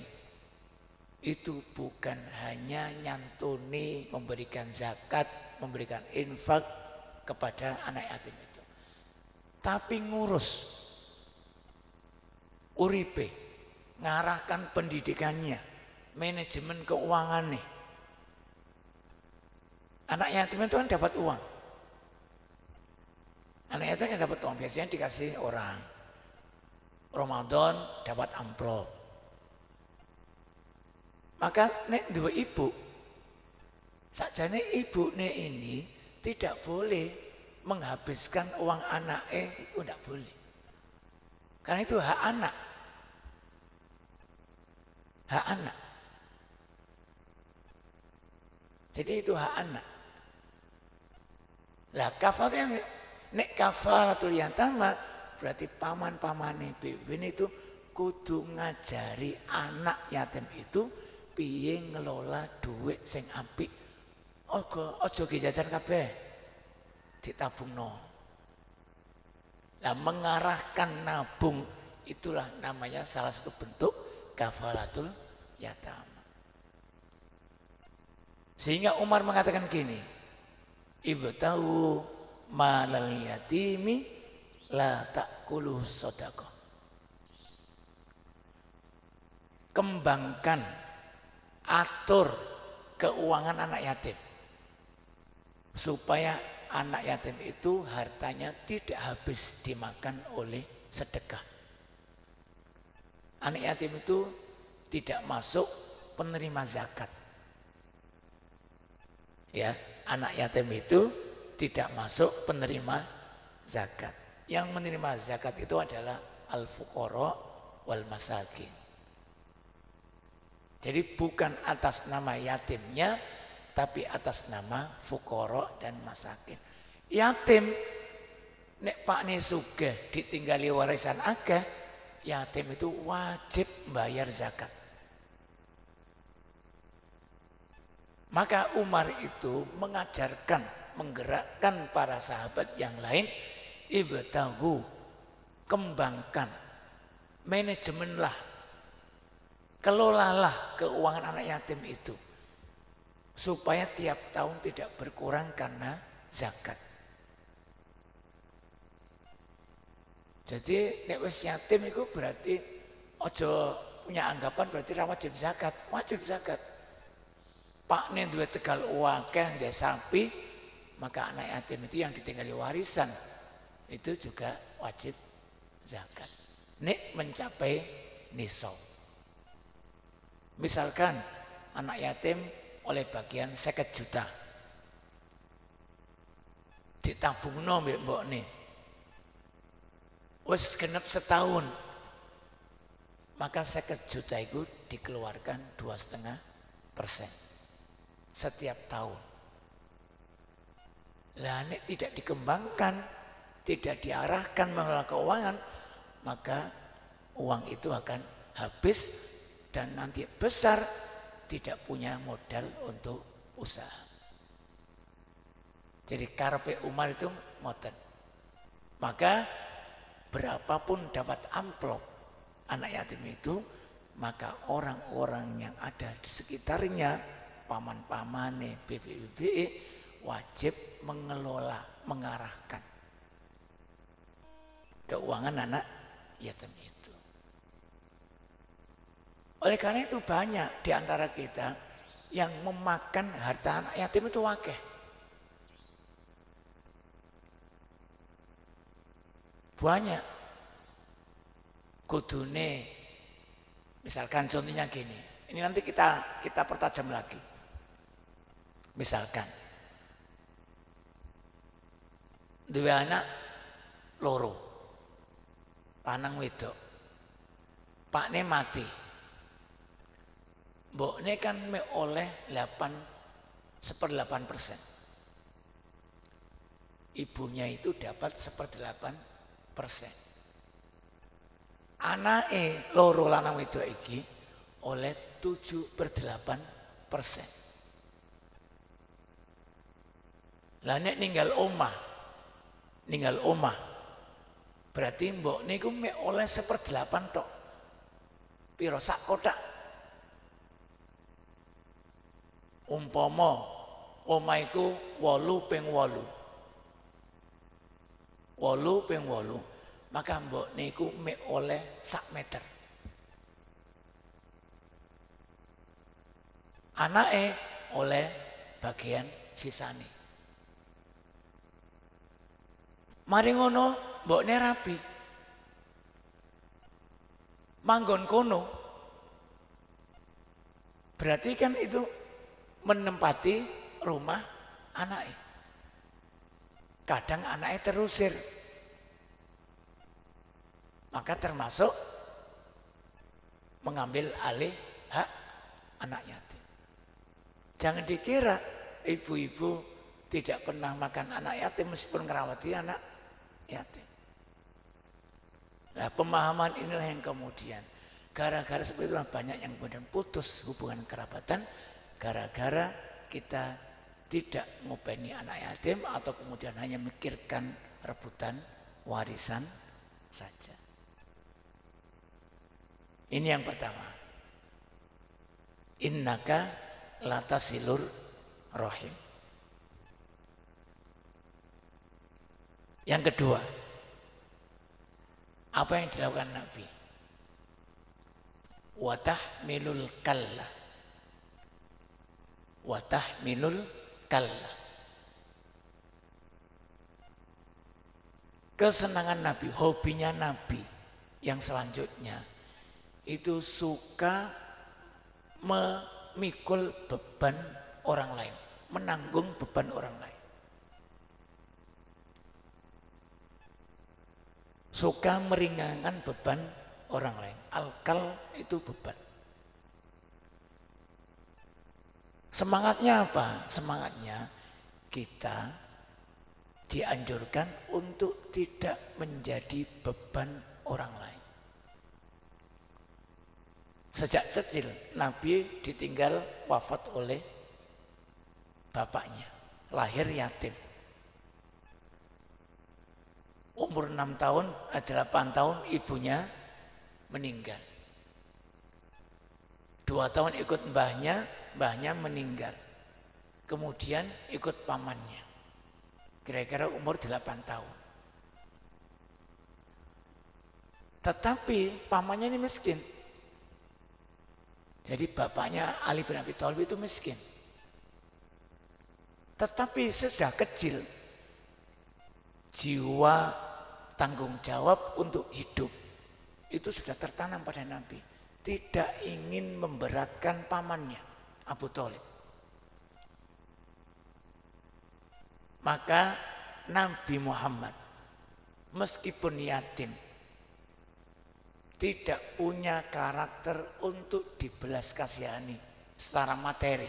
S2: itu bukan hanya nyantuni, memberikan zakat, memberikan infak kepada anak yatim itu, tapi ngurus uripe, ngarahkan pendidikannya, manajemen keuangannya. Anak yatim itu kan dapat uang. Anak yatim kan dapat uang, biasanya dikasih orang. Ramadan dapat amplop. Maka nek dua ibu, sakjane ibune ini tidak boleh menghabiskan uang anaknya, itu tidak boleh. Karena itu hak anak. Hak anak. Jadi itu hak anak. Lah kafarnya nek kafaratul yatama berarti paman-pamane bibin itu kudu ngajari anak yatim itu piye ngelola duit sing apik. Aja jajan kabeh. Ditabungno. Lah mengarahkan nabung Itulah namanya salah satu bentuk kafalatul yatama. Sehingga Umar mengatakan gini, ibtahu malal yatimi la ta'kuluh shadaqah. Kembangkan, atur keuangan anak yatim supaya anak yatim itu hartanya tidak habis dimakan oleh sedekah. Anak yatim itu tidak masuk penerima zakat. Ya, anak yatim itu tidak masuk penerima zakat. Yang menerima zakat itu adalah al-fuqara wal masakin. Jadi bukan atas nama yatimnya, tapi atas nama fuqara dan masakin. Yatim nek pakne sugih ditinggali warisan akeh, yatim itu wajib bayar zakat. Maka Umar itu mengajarkan, menggerakkan para sahabat yang lain, ibtahu, kembangkan, manajemenlah, kelolalah keuangan anak yatim itu supaya tiap tahun tidak berkurang karena zakat. Jadi nek wis yatim itu berarti ojo punya anggapan berarti ra wajib zakat. Wajib zakat. Pakne duwe tegal akeh ndek sapi, maka anak yatim itu yang ditinggali warisan itu juga wajib zakat. Nek mencapai nisab. Misalkan anak yatim oleh bagian 50 juta. Ditabungno mbek mbokne. Wis genep setahun. Maka 50 juta itu dikeluarkan 2,5% setiap tahun. Lah nek tidak dikembangkan, tidak diarahkan mengelola keuangan, maka uang itu akan habis dan nanti besar tidak punya modal untuk usaha. Jadi karepe Umar itu ngoten. Maka berapapun dapat amplop anak yatim itu, maka orang-orang yang ada di sekitarnya, paman-pamane, BPUBE, wajib mengelola, mengarahkan keuangan anak yatim itu. Oleh karena itu banyak di antara kita yang memakan harta anak yatim itu akeh. Banyak. Kudune, misalkan contohnya gini. Ini nanti kita pertajam lagi. Misalkan duwe anak loro, lanang wedok, pakne mati. Mbokne kan oleh 8/8%. Ibunya itu dapat 1/8%. Anake loro lanang wedok iki oleh 7/8%. Lah nek ninggal omah berarti mbokne iku oleh 1/8 tok. Piro sak kotak? Umpama omah iku 8/8. 8/8, maka mbokne iku oleh sak meter. Anake oleh bagian sisane. Mari ngono mbokne rabi. Manggon kono. Berarti kan itu menempati rumah anaknya. Kadang anaknya terusir. Maka termasuk mengambil alih hak anak yatim. Jangan dikira ibu-ibu tidak pernah makan anak yatim meskipun ngerawati anak yatim. Nah, pemahaman inilah yang kemudian gara-gara seperti itulah banyak yang kemudian putus hubungan kerabatan gara-gara kita tidak ngopeni anak yatim atau kemudian hanya mikirkan rebutan warisan saja. Ini yang pertama. Innaka latasilur rahim. Yang kedua, apa yang dilakukan Nabi? Watahmilul kalla. Watahmilul kalla. Kesenangan Nabi, hobinya Nabi yang selanjutnya itu suka memikul beban orang lain, menanggung beban orang lain. Suka meringankan beban orang lain. Al-kal itu beban. Semangatnya apa? Semangatnya kita dianjurkan untuk tidak menjadi beban orang lain. Sejak kecil Nabi ditinggal wafat oleh bapaknya, lahir yatim. Umur 6 tahun, 8 tahun ibunya meninggal. 2 tahun ikut mbahnya meninggal. Kemudian ikut pamannya. Kira-kira umur 8 tahun. Tetapi pamannya ini miskin. Jadi bapaknya Ali bin Abi Thalib itu miskin. Tetapi sudah kecil, jiwa tanggung jawab untuk hidup itu sudah tertanam pada Nabi. Tidak ingin memberatkan pamannya Abu Thalib. Maka Nabi Muhammad meskipun yatim tidak punya karakter untuk dibelas kasihani secara materi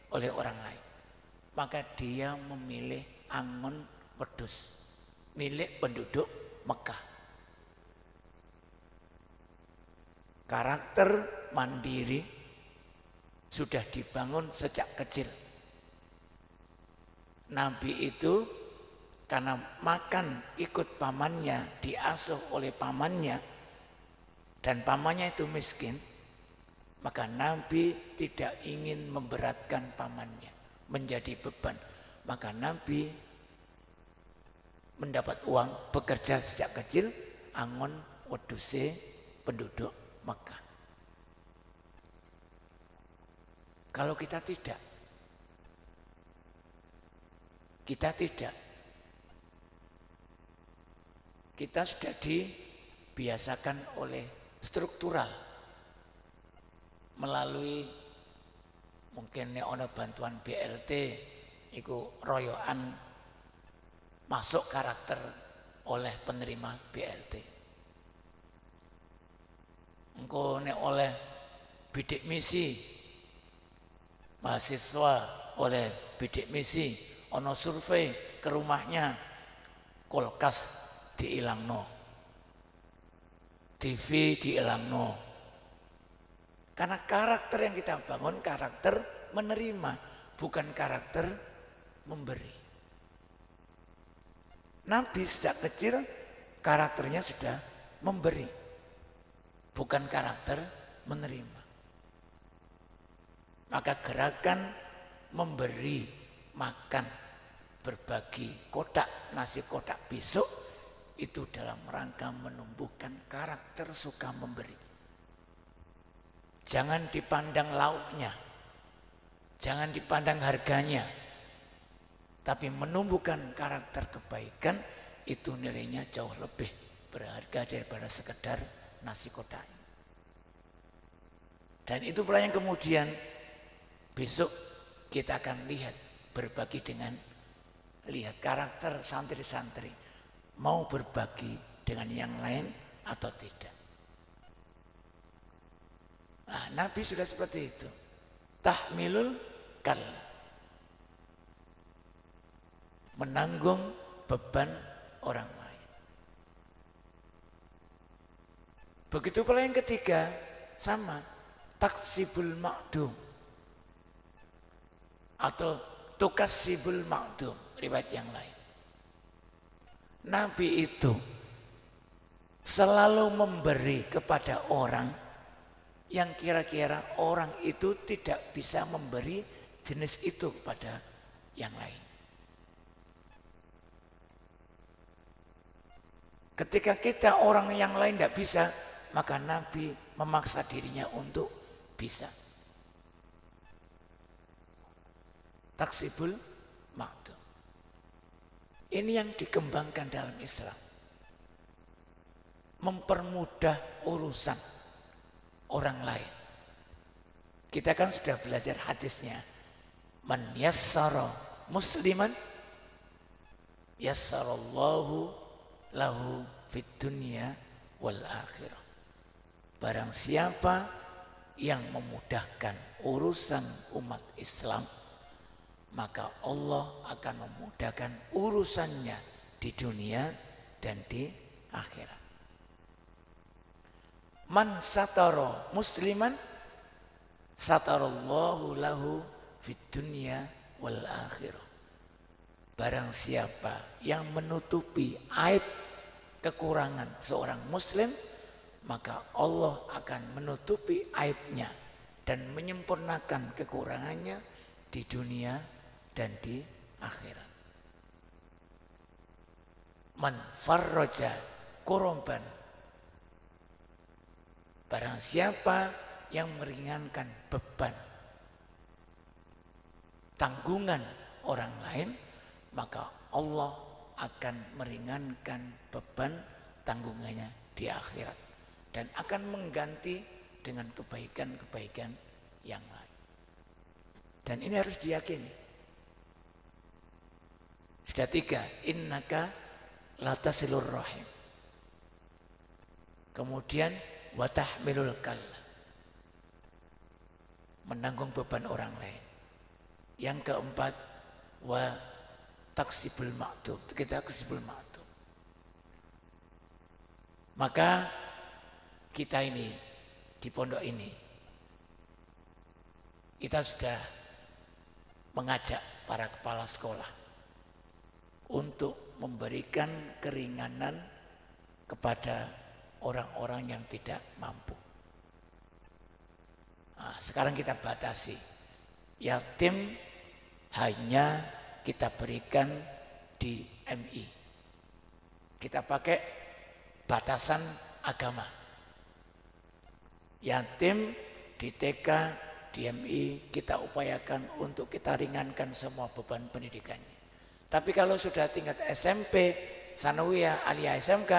S2: oleh orang lain. Maka dia memilih angon wedhus milik penduduk Mekah. Karakter mandiri sudah dibangun sejak kecil. Nabi itu karena makan ikut pamannya, diasuh oleh pamannya, dan pamannya itu miskin, maka Nabi tidak ingin memberatkan pamannya, menjadi beban. Maka Nabi mendapat uang, bekerja sejak kecil, angon wedhuse penduduk Mekah. Kalau kita tidak, kita sudah dibiasakan oleh struktural melalui mungkin ono bantuan BLT iku royoan masuk karakter oleh penerima BLT. Engko nek oleh bidik misi mahasiswa oleh bidik misi ono survei ke rumahnya kulkas diilangno, TV diilangno. Karena karakter yang kita bangun karakter menerima, bukan karakter memberi. Nabi sejak kecil karakternya sudah memberi, bukan karakter menerima. Maka gerakan memberi makan, berbagi kotak, nasi kotak besok itu dalam rangka menumbuhkan karakter suka memberi. Jangan dipandang lauknya, jangan dipandang harganya, tapi menumbuhkan karakter kebaikan itu nilainya jauh lebih berharga daripada sekedar nasi kotak. Dan itu pula yang kemudian besok kita akan lihat, berbagi dengan lihat karakter santri-santri mau berbagi dengan yang lain atau tidak. Nah, Nabi sudah seperti itu. Tahmilul kal, menanggung beban orang lain. Begitu pula yang ketiga, sama, taksibul ma'dum atau tukasibul ma'dum, riwayat yang lain. Nabi itu selalu memberi kepada orang yang kira-kira orang itu tidak bisa memberi jenis itu kepada yang lain. Ketika kita orang yang lain tidak bisa, maka Nabi memaksa dirinya untuk bisa. Taksibul ma'dum. Ini yang dikembangkan dalam Islam. Mempermudah urusan orang lain. Kita kan sudah belajar hadisnya. Man yassara musliman yassarallahu lahu fid dunya wal akhirah. Barang siapa yang memudahkan urusan umat Islam, maka Allah akan memudahkan urusannya di dunia dan di akhirat. Man satara musliman satarallahu lahu fid dunya wal akhirah. Barang siapa yang menutupi aib kekurangan seorang muslim, maka Allah akan menutupi aibnya dan menyempurnakan kekurangannya di dunia dan di akhirat. Man farraja kurban. Barang siapa yang meringankan beban tanggungan orang lain, maka Allah akan meringankan beban tanggungannya di akhirat dan akan mengganti dengan kebaikan-kebaikan yang lain. Dan ini harus diyakini. Sudah 3, innaka latasilur rahim. Kemudian watahmilul kalla, menanggung beban orang lain. Yang keempat, wa taksibul ma'dum, kita taksibul ma'dum. Maka kita ini di pondok ini kita sudah mengajak para kepala sekolah untuk memberikan keringanan kepada orang-orang yang tidak mampu. Nah, sekarang kita batasi. Yatim hanya kita berikan di MI. Kita pakai batasan agama. Yatim di TK, di MI kita upayakan untuk kita ringankan semua beban pendidikannya. Tapi kalau sudah tingkat SMP, Sanawiyah, Aliyah, SMK,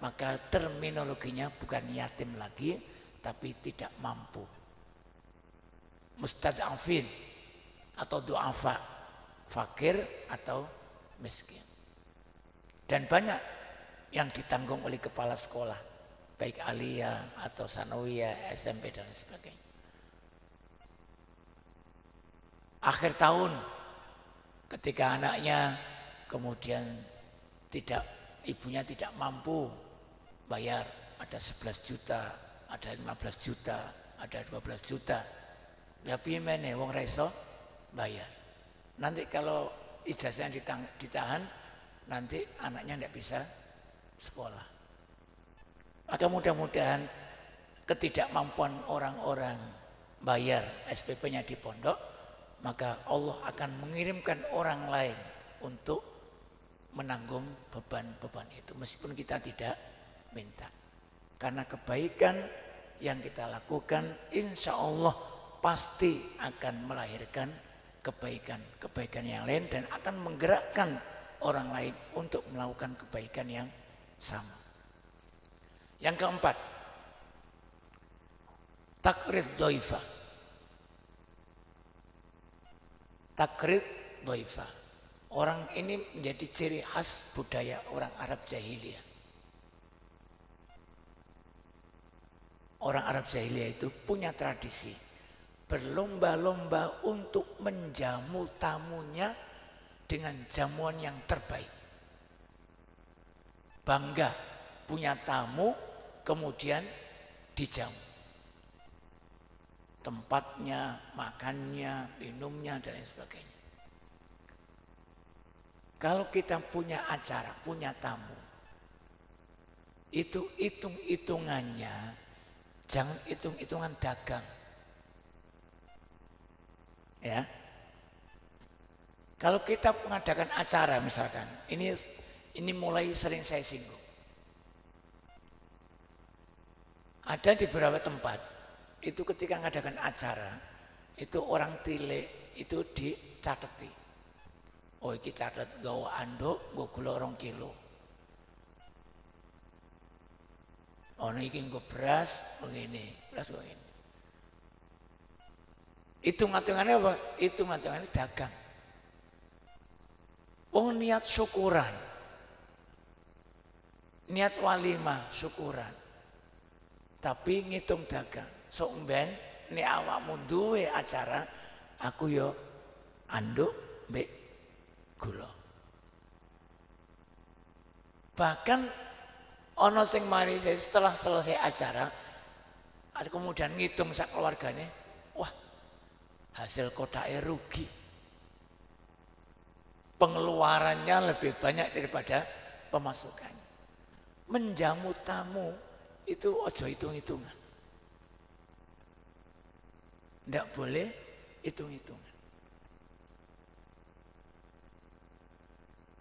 S2: maka terminologinya bukan yatim lagi, tapi tidak mampu. Mustad'afin atau du'afa, fakir atau miskin. Dan banyak yang ditanggung oleh kepala sekolah, baik Aliyah atau Sanawiyah, SMP dan sebagainya. Akhir tahun ketika anaknya kemudian ibunya tidak mampu bayar, ada 11 juta, ada 15 juta, ada 12 juta. Ya piye wong ra iso bayar. Nanti kalau ijazahnya ditahan, nanti anaknya tidak bisa sekolah. Maka mudah-mudahan ketidakmampuan orang-orang bayar SPP-nya di pondok, maka Allah akan mengirimkan orang lain untuk menanggung beban-beban itu, meskipun kita tidak minta. Karena kebaikan yang kita lakukan insya Allah pasti akan melahirkan kebaikan-kebaikan yang lain dan akan menggerakkan orang lain untuk melakukan kebaikan yang sama. Yang keempat, takrid doifa. Takrid doifa. Orang ini menjadi ciri khas budaya orang Arab jahiliyah. Orang Arab jahiliyah itu punya tradisi berlomba-lomba untuk menjamu tamunya dengan jamuan yang terbaik. Bangga punya tamu, kemudian dijamu. Tempatnya, makannya, minumnya, dan lain sebagainya. Kalau kita punya acara, punya tamu, itu hitung-hitungannya Jangan hitung-hitungan dagang. Ya. Kalau kita mengadakan acara misalkan, ini mulai sering saya singgung. Ada di beberapa tempat, itu ketika mengadakan acara, itu orang tilik itu dicateti. Oh iki catet gawa anduk, nggo gula 2 kilo. Ono iki nggo beras begini, beras begini. Hitung-hitungannya apa? Hitung-hitungannya dagang. Oh niat syukuran, niat walimah syukuran, tapi ngitung dagang. Sok ben ini awakmu duwe acara, aku yo anduk mbek gula. Bahkan ono sing mari setelah selesai acara, kemudian ngitung sak keluargane, wah hasil kotake rugi. Pengeluarannya lebih banyak daripada pemasukannya. Menjamu tamu itu ojo hitung-hitungan. Tidak boleh hitung-hitungan.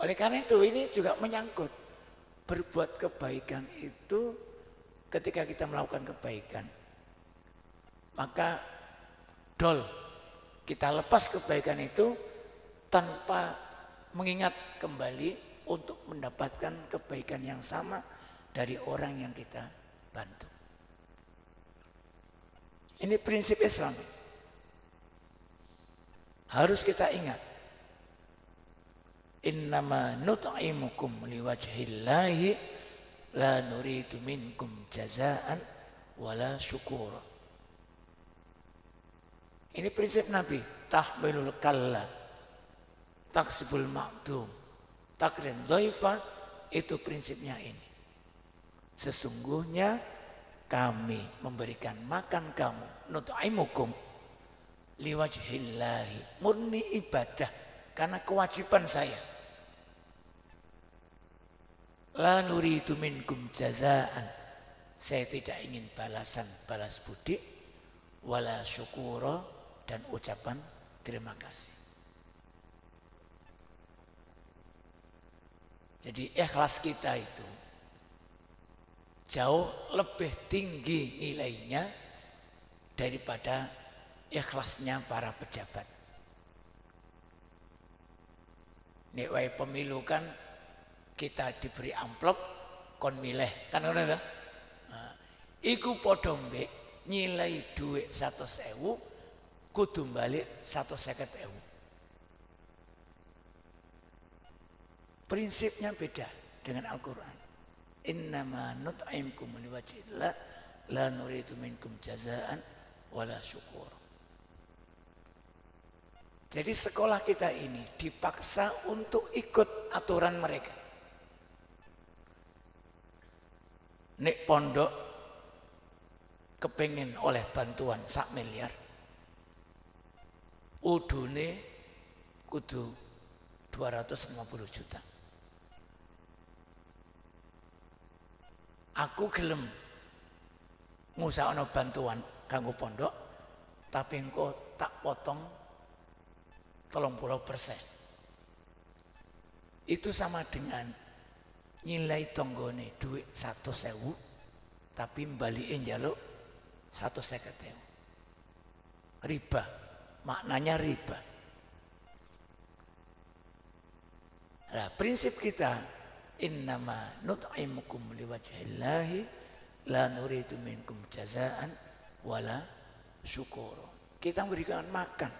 S2: Oleh karena itu ini juga menyangkut berbuat kebaikan itu ketika kita melakukan kebaikan. Maka kita lepas kebaikan itu tanpa mengingat kembali untuk mendapatkan kebaikan yang sama dari orang yang kita bantu. Ini prinsip Islam. Harus kita ingat. Innama nut'imukum liwajhillahi la nuridu minkum jazaan wala syukura. Ini prinsip Nabi. Tahmilul kalla, taksibul ma'dum, takrim dhaifah, itu prinsipnya ini. Sesungguhnya kami memberikan makan kamu, nut'imukum liwajhillahi, murni ibadah karena kewajiban saya. La nuridu minkum jazaan, saya tidak ingin balasan balas budi, wala syukura, dan ucapan terima kasih. Jadi ikhlas kita itu jauh lebih tinggi nilainya daripada ikhlasnya para pejabat. Nek wae pemilu kan kita diberi amplop kon milih kan ngono ta? Nah, iku padha mbek nyilai dhuwit 100.000 kudu balik 150.000. Prinsipnya beda dengan Al-Quran. Innama nut'imkum liwajhillah la nuridu minkum jazaan wala syukur. Jadi sekolah kita ini dipaksa untuk ikut aturan mereka. Nek pondok kepengin oleh bantuan 1 miliar, udune kudu 250 juta. Aku gelem ngusahakno bantuan kanggo pondok, tapi engko tak potong 30%. Itu sama dengan nilai tonggone duit 100.000 tapi mbalikin njaluk 150.000. Riba, maknanya riba. Nah, prinsip kita innama nut'imukum liwajhillahi la nuridu minkum jazaan wala syukur. Kita memberikan makan,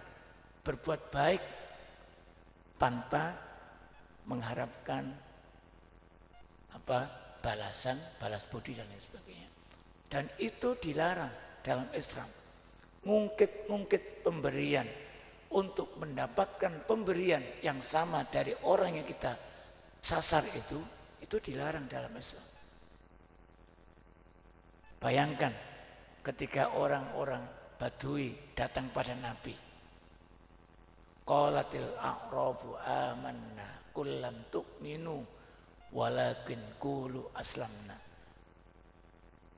S2: berbuat baik tanpa mengharapkan balasan, balas budi dan lain sebagainya. Dan itu dilarang dalam Islam. Ngungkit pemberian untuk mendapatkan pemberian yang sama dari orang yang kita sasar itu dilarang dalam Islam. Bayangkan ketika orang-orang Badui datang pada Nabi. Qalatil a'rabu amanna kullam tu'minu walakin qulu aslamna.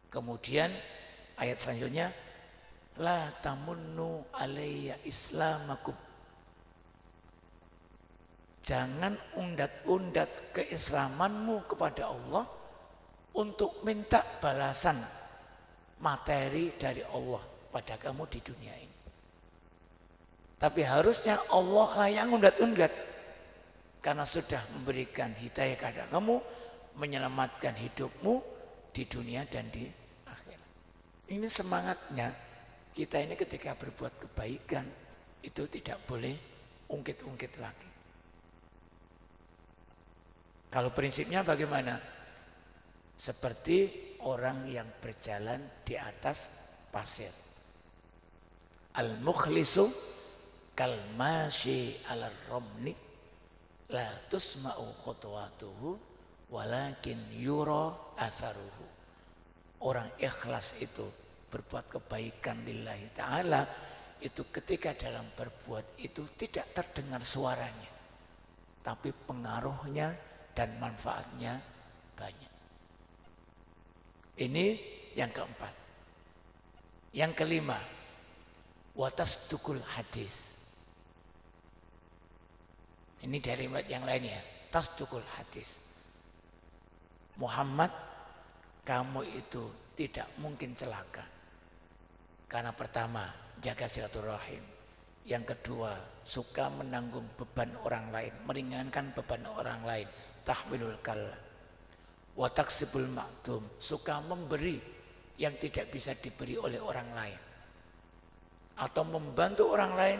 S2: Kemudian ayat selanjutnya, la tamunnu alayya islamakum. Jangan undat-undat keislamanmu kepada Allah untuk minta balasan materi dari Allah pada kamu di dunia ini. Tapi harusnya Allah lah yang undat-undat, karena sudah memberikan hidayah kepada kamu, menyelamatkan hidupmu di dunia dan di akhirat. Ini semangatnya kita ini ketika berbuat kebaikan itu tidak boleh ungkit-ungkit lagi. Kalau prinsipnya bagaimana? Seperti orang yang berjalan di atas pasir. Al-mukhlisu kal-mashi ala romni la tusma'u khutuwatuhu walakin yura atharuhu. Orang ikhlas itu berbuat kebaikan lillahi ta'ala, itu ketika dalam berbuat itu tidak terdengar suaranya, tapi pengaruhnya dan manfaatnya banyak. Ini yang keempat. Yang kelima, watasdukul hadis. Ini dari yang lain ya, tasdukul hadis. Muhammad, kamu itu tidak mungkin celaka. Karena pertama, jaga silaturahim. Yang kedua, suka menanggung beban orang lain, meringankan beban orang lain. Tahmilul kal. Wa taksibul ma'dum, suka memberi yang tidak bisa diberi oleh orang lain. Atau membantu orang lain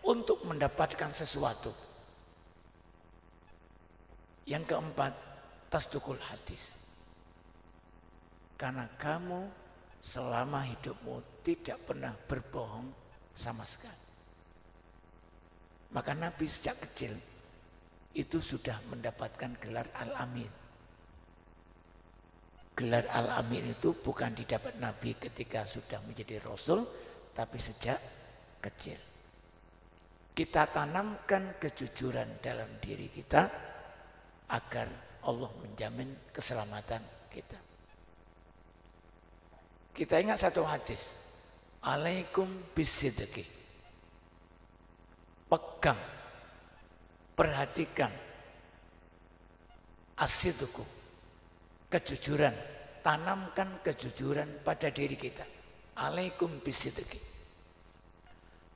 S2: untuk mendapatkan sesuatu. Yang keempat, tasdukul hadis. Karena kamu selama hidupmu tidak pernah berbohong sama sekali. Maka Nabi sejak kecil itu sudah mendapatkan gelar Al-Amin. Gelar Al-Amin itu bukan didapat Nabi ketika sudah menjadi Rasul, tapi sejak kecil. Kita tanamkan kejujuran dalam diri kita agar Allah menjamin keselamatan kita. Kita ingat satu hadis. Alaikum bisidqi. Pegang, perhatikan as-sidqu, kejujuran, tanamkan kejujuran pada diri kita. Alaikum bisidqi.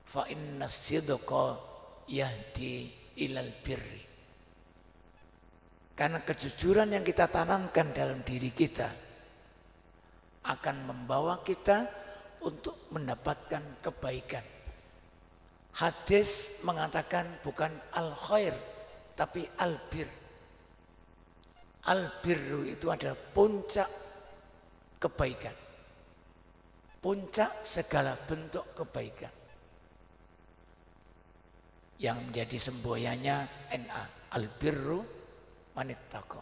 S2: Fa inna sidqa yahdi ilal birri. Karena kejujuran yang kita tanamkan dalam diri kita akan membawa kita untuk mendapatkan kebaikan. Hadis mengatakan bukan al-khair, tapi al-bir. Al-birru itu adalah puncak kebaikan. Puncak segala bentuk kebaikan. Yang menjadi semboyannya NA. Al-birru manittaqo.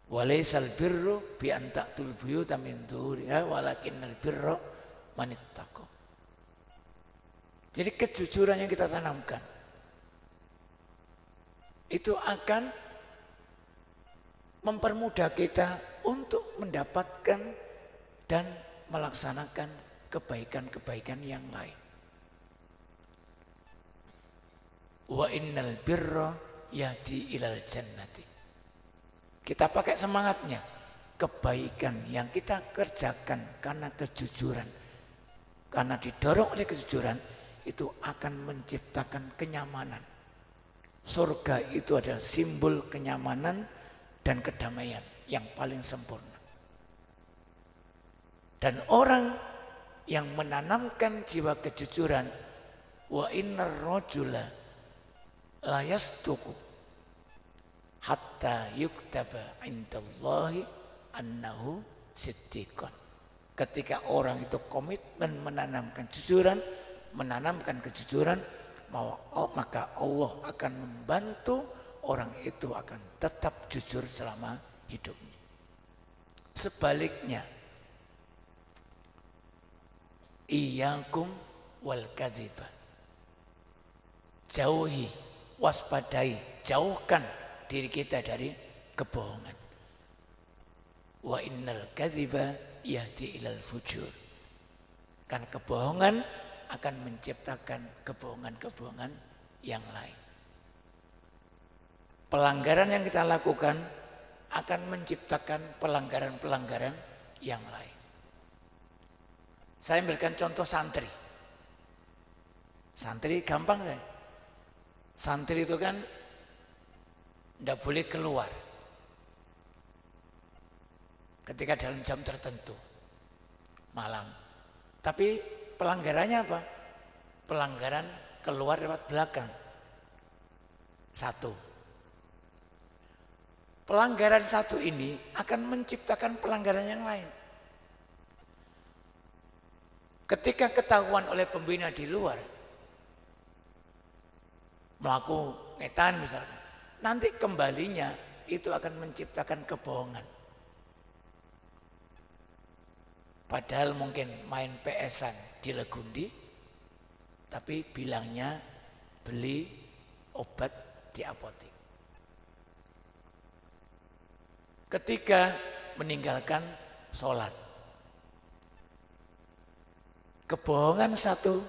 S2: Walaisal birru bi an ta'tul buyuta min dhuhuriha walakinnal birra manittaqo. Jadi kejujuran yang kita tanamkan itu akan mempermudah kita untuk mendapatkan dan melaksanakan kebaikan-kebaikan yang lain. Wa innal birra yahdi ilal jannati. Kita pakai semangatnya. Kebaikan yang kita kerjakan karena kejujuran, karena didorong oleh kejujuran, itu akan menciptakan kenyamanan. Surga itu adalah simbol kenyamanan dan kedamaian yang paling sempurna. Dan orang yang menanamkan jiwa kejujuran, wa innar rajula la yasduqu hatta yuktaba indallahi annahu siddiqan. Ketika orang itu komitmen menanamkan kejujuran, maka Allah akan membantu orang itu akan tetap jujur selama hidupnya. Sebaliknya, iyyakum wal kadziba. Jauhi, waspadai, jauhkan diri kita dari kebohongan. Wa innal kadziba yahdi ilal fujur. Karena kebohongan akan menciptakan kebohongan-kebohongan yang lain. Pelanggaran yang kita lakukan akan menciptakan pelanggaran-pelanggaran yang lain. Saya ambilkan contoh santri. Santri gampang kan? Santri itu kan tidak boleh keluar ketika dalam jam tertentu malam. Tapi pelanggarannya apa? Pelanggaran keluar lewat belakang. Satu. Pelanggaran satu ini akan menciptakan pelanggaran yang lain. Ketika ketahuan oleh pembina di luar, melakukan ngetan misalnya, nanti kembalinya itu akan menciptakan kebohongan. Padahal mungkin main PS-an di Legundi, tapi bilangnya beli obat di apotek. Ketika meninggalkan sholat, kebohongan satu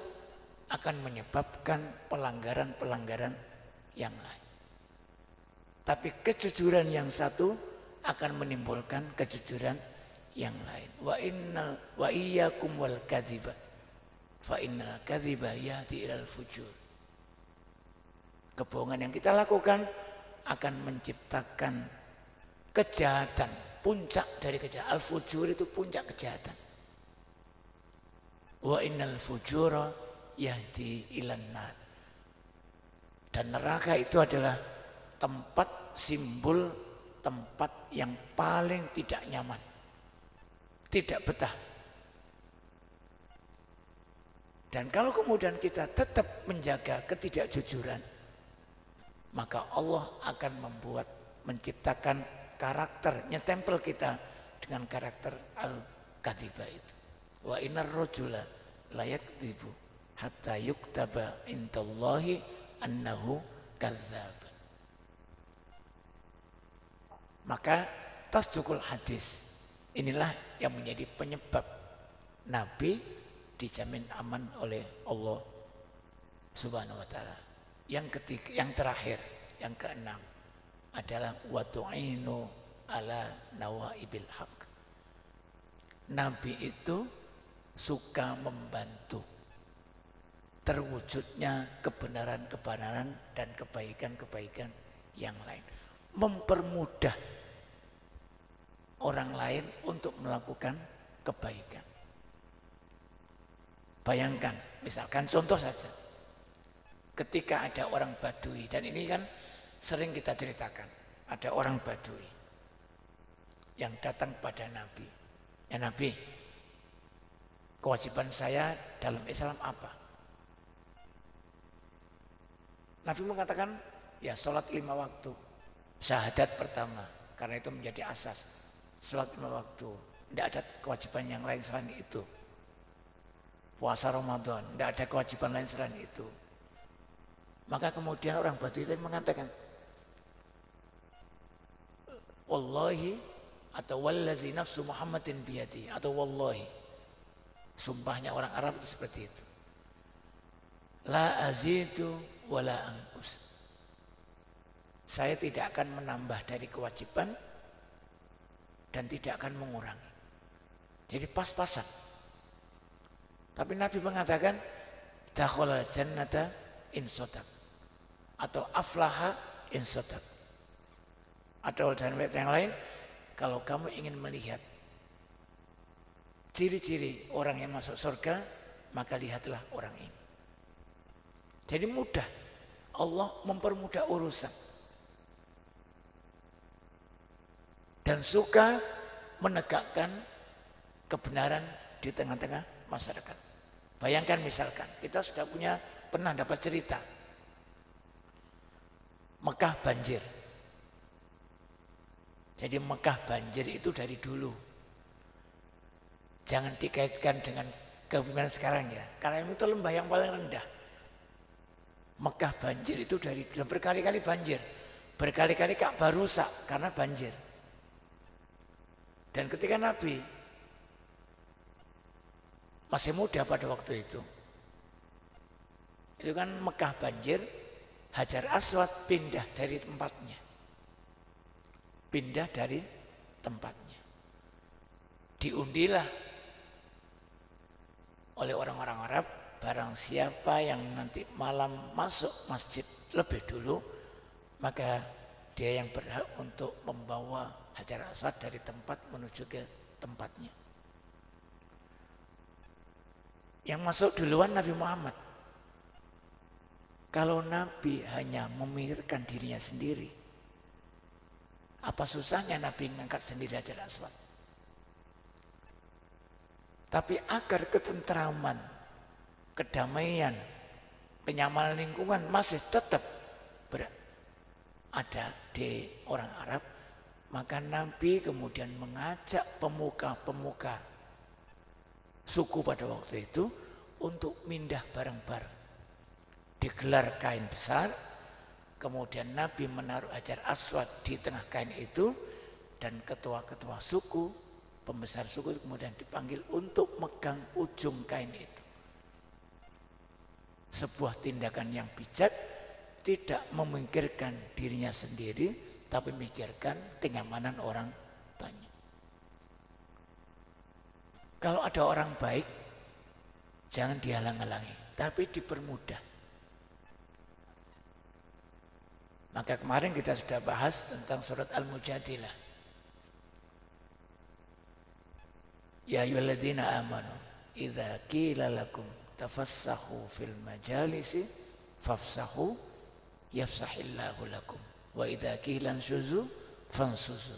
S2: akan menyebabkan pelanggaran-pelanggaran yang lain. Tapi kejujuran yang satu akan menimbulkan kejujuran yang lain. Wa iyyakum wal kadhiba fa innal kadhiba yahdi ilal fujur. Kebohongan yang kita lakukan akan menciptakan kejahatan, puncak dari kejahatan. Al-fujur itu puncak kejahatan. Wa innal fujura yahdi ilan nar. Dan neraka itu adalah tempat simbol, tempat yang paling tidak nyaman, tidak betah. Dan kalau kemudian kita tetap menjaga ketidakjujuran, maka Allah akan menciptakan karakter, nyetempel kita dengan karakter al-kadhiba itu. Wa innar rajula la yakdzibu hatta yuktaba indallahi annahu kadzdzab. Maka tasdukul hadis inilah yang menjadi penyebab Nabi dijamin aman oleh Allah Subhanahu wa taala. Yang ketiga, yang terakhir, yang keenam adalah wa tu'inu ala nawaibil haq. Nabi itu suka membantu terwujudnya kebenaran-kebenaran dan kebaikan-kebaikan yang lain. Mempermudah orang lain untuk melakukan kebaikan. Bayangkan, misalkan contoh saja. Ketika ada orang Badui, dan ini kan sering kita ceritakan. Ada orang Badui yang datang pada Nabi. Ya Nabi, kewajiban saya dalam Islam apa? Nabi mengatakan, ya sholat 5 waktu. Syahadat pertama, karena itu menjadi asas. Sholat 5 waktu, tidak ada kewajiban yang lain selain itu. Puasa Ramadan, tidak ada kewajiban lain selain itu. Maka kemudian orang Badui itu mengatakan, wallahi atau walladzi nafsu Muhammadin biyadi, atau wallahi, sumpahnya orang Arab itu seperti itu. La azidu wala anqus. Saya tidak akan menambah dari kewajiban dan tidak akan mengurangi. Jadi pas-pasan. Tapi Nabi mengatakan dakhala jannata in sadaq atau aflaha in sadaq. Atau dalam ayat yang lain, kalau kamu ingin melihat ciri-ciri orang yang masuk surga, maka lihatlah orang ini. Jadi mudah. Allah mempermudah urusan. Dan suka menegakkan kebenaran di tengah-tengah masyarakat. Bayangkan misalkan, kita sudah pernah dapat cerita. Mekah banjir. Jadi Mekah banjir itu dari dulu. Jangan dikaitkan dengan kepemimpinan sekarang ya. Karena itu lembah yang paling rendah. Mekah banjir itu dari berkali-kali banjir. Berkali-kali Ka'bah rusak karena banjir. Dan ketika Nabi masih muda pada waktu itu. Itu kan Mekah banjir, Hajar Aswad pindah dari tempatnya. Pindah dari tempatnya. Diundilah oleh orang-orang Arab, barang siapa yang nanti malam masuk masjid lebih dulu, maka dia yang berhak untuk membawa Hajar Aswad dari tempat menuju ke tempatnya. Yang masuk duluan Nabi Muhammad. Kalau Nabi hanya memikirkan dirinya sendiri, apa susahnya Nabi mengangkat sendiri Hajar Aswad? Tapi agar ketentraman, kedamaian, kenyamanan lingkungan masih tetap ada di orang Arab, maka Nabi kemudian mengajak pemuka-pemuka suku pada waktu itu untuk mindah bareng-bareng. Digelar kain besar, kemudian Nabi menaruh Hajar Aswad di tengah kain itu, dan ketua-ketua suku, pembesar suku kemudian dipanggil untuk megang ujung kain itu. Sebuah tindakan yang bijak, tidak memikirkan dirinya sendiri, tapi memikirkan kenyamanan orang banyak. Kalau ada orang baik, jangan dihalang-halangi, tapi dipermudah. Maka kemarin kita sudah bahas tentang surat Al-Mujadilah. Ya ayyuhalladzina amanu idza qila lakum tafassahu fil majalisi fafsahu yafsahillahu lakum wa idza qila anshuzu fansuzu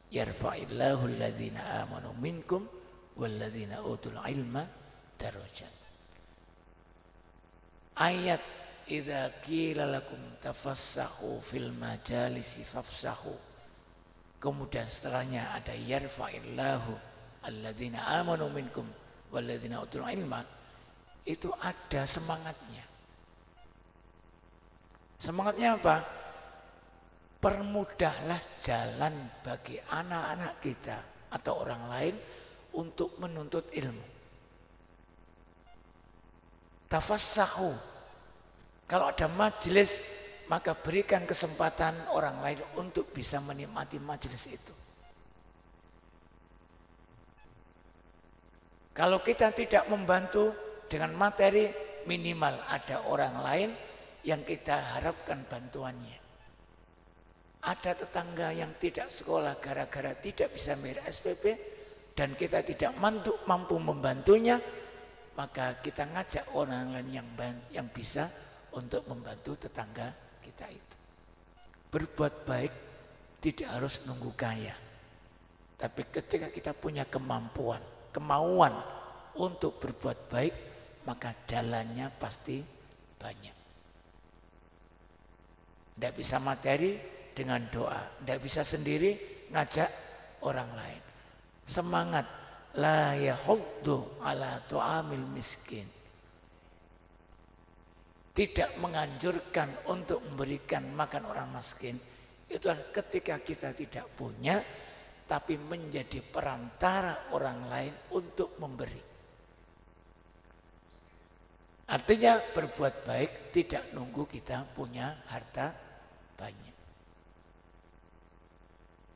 S2: yarfa'illahu alladzina amanu minkum walladzina utul ilma darajat. Ayat idza qila lakum tafassahu fil majalisi fafsahu, kemudian setelahnya ada yarfa'illahu alladzina amanu minkum walladzina utul ilma, itu ada semangatnya. Semangatnya apa? Permudahlah jalan bagi anak-anak kita atau orang lain untuk menuntut ilmu. Tafassahu, kalau ada majelis maka berikan kesempatan orang lain untuk bisa menikmati majelis itu. Kalau kita tidak membantu dengan materi, minimal ada orang lain yang kita harapkan bantuannya. Ada tetangga yang tidak sekolah gara-gara tidak bisa bayar SPP dan kita tidak mampu membantunya, maka kita ngajak orang lain yang bisa untuk membantu tetangga kita itu. Berbuat baik tidak harus nunggu kaya. Tapi ketika kita punya kemampuan, kemauan untuk berbuat baik, maka jalannya pasti banyak. Tidak bisa materi dengan doa, tidak bisa sendiri ngajak orang lain. Semangat la yahuddu ala tu'amil miskin, tidak menganjurkan untuk memberikan makan orang miskin. Itu ketika kita tidak punya, tapi menjadi perantara orang lain untuk memberi. Artinya berbuat baik tidak nunggu kita punya harta banyak.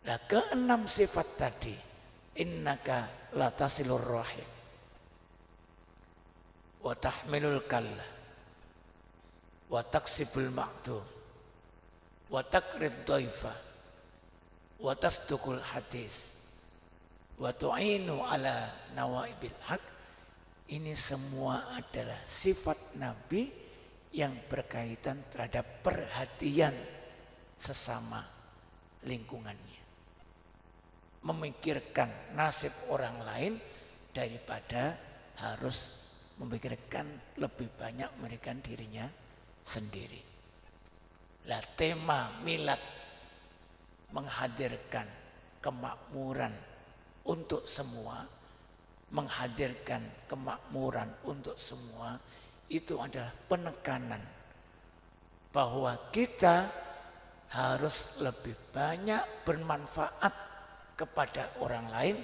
S2: Nah, keenam sifat tadi, innaka latasilur rahim wa tahmilul kallah wa taksibul ma'dum wa takrid dhaifa wa tasdukul hadis wa tu'inu ala nawaibil haq. Ini semua adalah sifat Nabi yang berkaitan terhadap perhatian sesama lingkungannya. Memikirkan nasib orang lain daripada harus memikirkan lebih banyak memikirkan dirinya sendiri. Lah, tema milad menghadirkan kemakmuran untuk semua, menghadirkan kemakmuran untuk semua, itu adalah penekanan bahwa kita harus lebih banyak bermanfaat kepada orang lain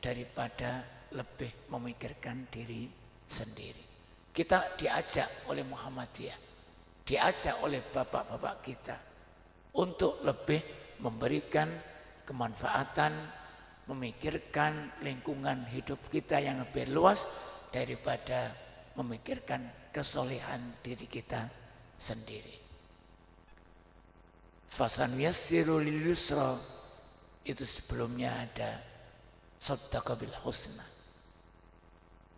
S2: daripada lebih memikirkan diri sendiri. Kita diajak oleh Muhammadiyah, diajak oleh bapak-bapak kita untuk lebih memberikan kemanfaatan, memikirkan lingkungan hidup kita yang lebih luas daripada memikirkan kesolehan diri kita sendiri. Fasan yassiru lil yusra, itu sebelumnya ada saddaqa bil husna.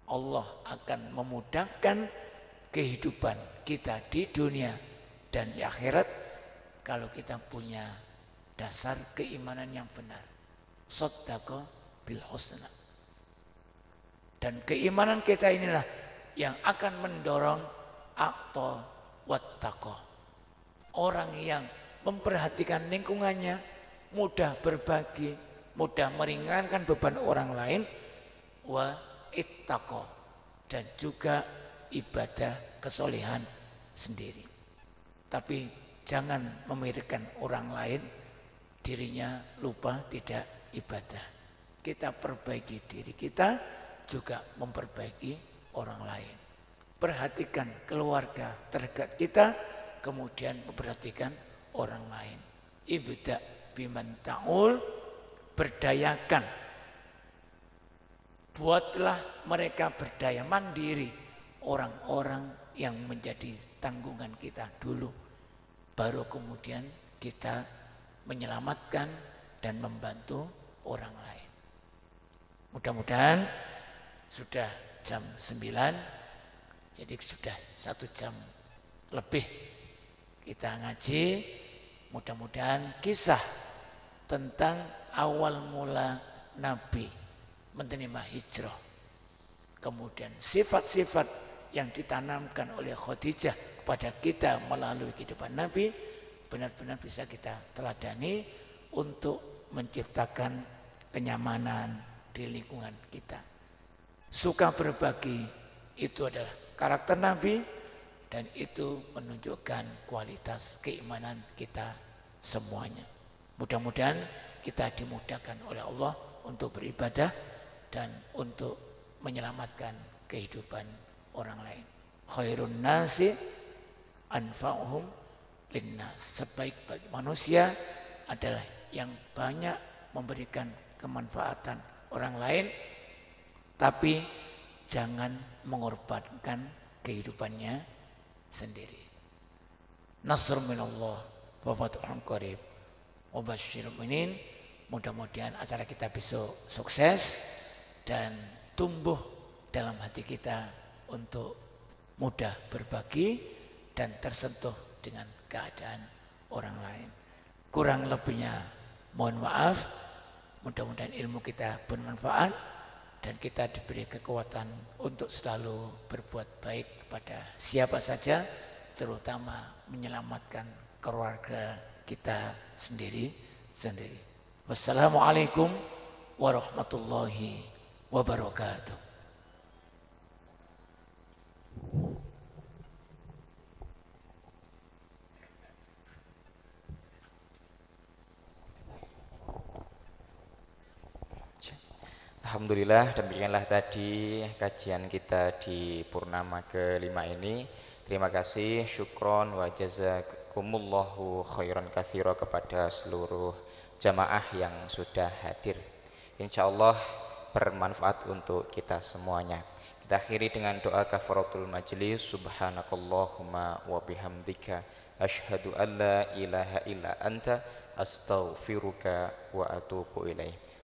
S2: Allah akan memudahkan kehidupan kita di dunia dan di akhirat kalau kita punya dasar keimanan yang benar. Saddaqa bil husna. Dan keimanan kita inilah yang akan mendorong aqta wattaqa. Orang yang memperhatikan lingkungannya, mudah berbagi, mudah meringankan beban orang lain, wa ittaqa, dan juga ibadah kesolehan sendiri. Tapi jangan memikirkan orang lain, dirinya lupa tidak ibadah. Kita perbaiki diri kita, juga memperbaiki orang lain. Perhatikan keluarga terdekat kita, kemudian memperhatikan orang lain. Ibda biman ta'ul, berdayakan. Buatlah mereka berdaya mandiri, orang-orang yang menjadi tanggungan kita dulu. Baru kemudian kita menyelamatkan dan membantu orang lain. Mudah-mudahan sudah jam 9, jadi sudah 1 jam lebih kita ngaji. Mudah-mudahan kisah tentang awal mula Nabi menerima hijrah, kemudian sifat-sifat yang ditanamkan oleh Khadijah kepada kita melalui kehidupan Nabi, benar-benar bisa kita teladani untuk menciptakan kenyamanan di lingkungan kita. Suka berbagi itu adalah karakter Nabi, dan itu menunjukkan kualitas keimanan kita semuanya. Mudah-mudahan kita dimudahkan oleh Allah untuk beribadah dan untuk menyelamatkan kehidupan orang lain. Khairun nasi anfa'uhum linnas. Sebaik-baik manusia adalah yang banyak memberikan kemanfaatan orang lain, tapi jangan mengorbankan kehidupannya sendiri. Nasr minallah wa fathun qarib wa basyiril mu'minin. Mudah-mudahan acara kita besok sukses dan tumbuh dalam hati kita untuk mudah berbagi dan tersentuh dengan keadaan orang lain. Kurang lebihnya mohon maaf. Mudah-mudahan ilmu kita bermanfaat dan kita diberi kekuatan untuk selalu berbuat baik kepada siapa saja, terutama menyelamatkan keluarga kita sendiri. Wassalamualaikum warahmatullahi wabarakatuh.
S1: Alhamdulillah, demikianlah tadi kajian kita di Purnama ke-5 ini. Terima kasih, syukron wa jazakumullahu khairan katsira kepada seluruh jamaah yang sudah hadir. Insyaallah bermanfaat untuk kita semuanya. Kita akhiri dengan doa kafaratul majlis. Subhanakallahumma wa bihamdika asyhadu an la ilaha illa anta astaghfiruka wa atubu ilaih.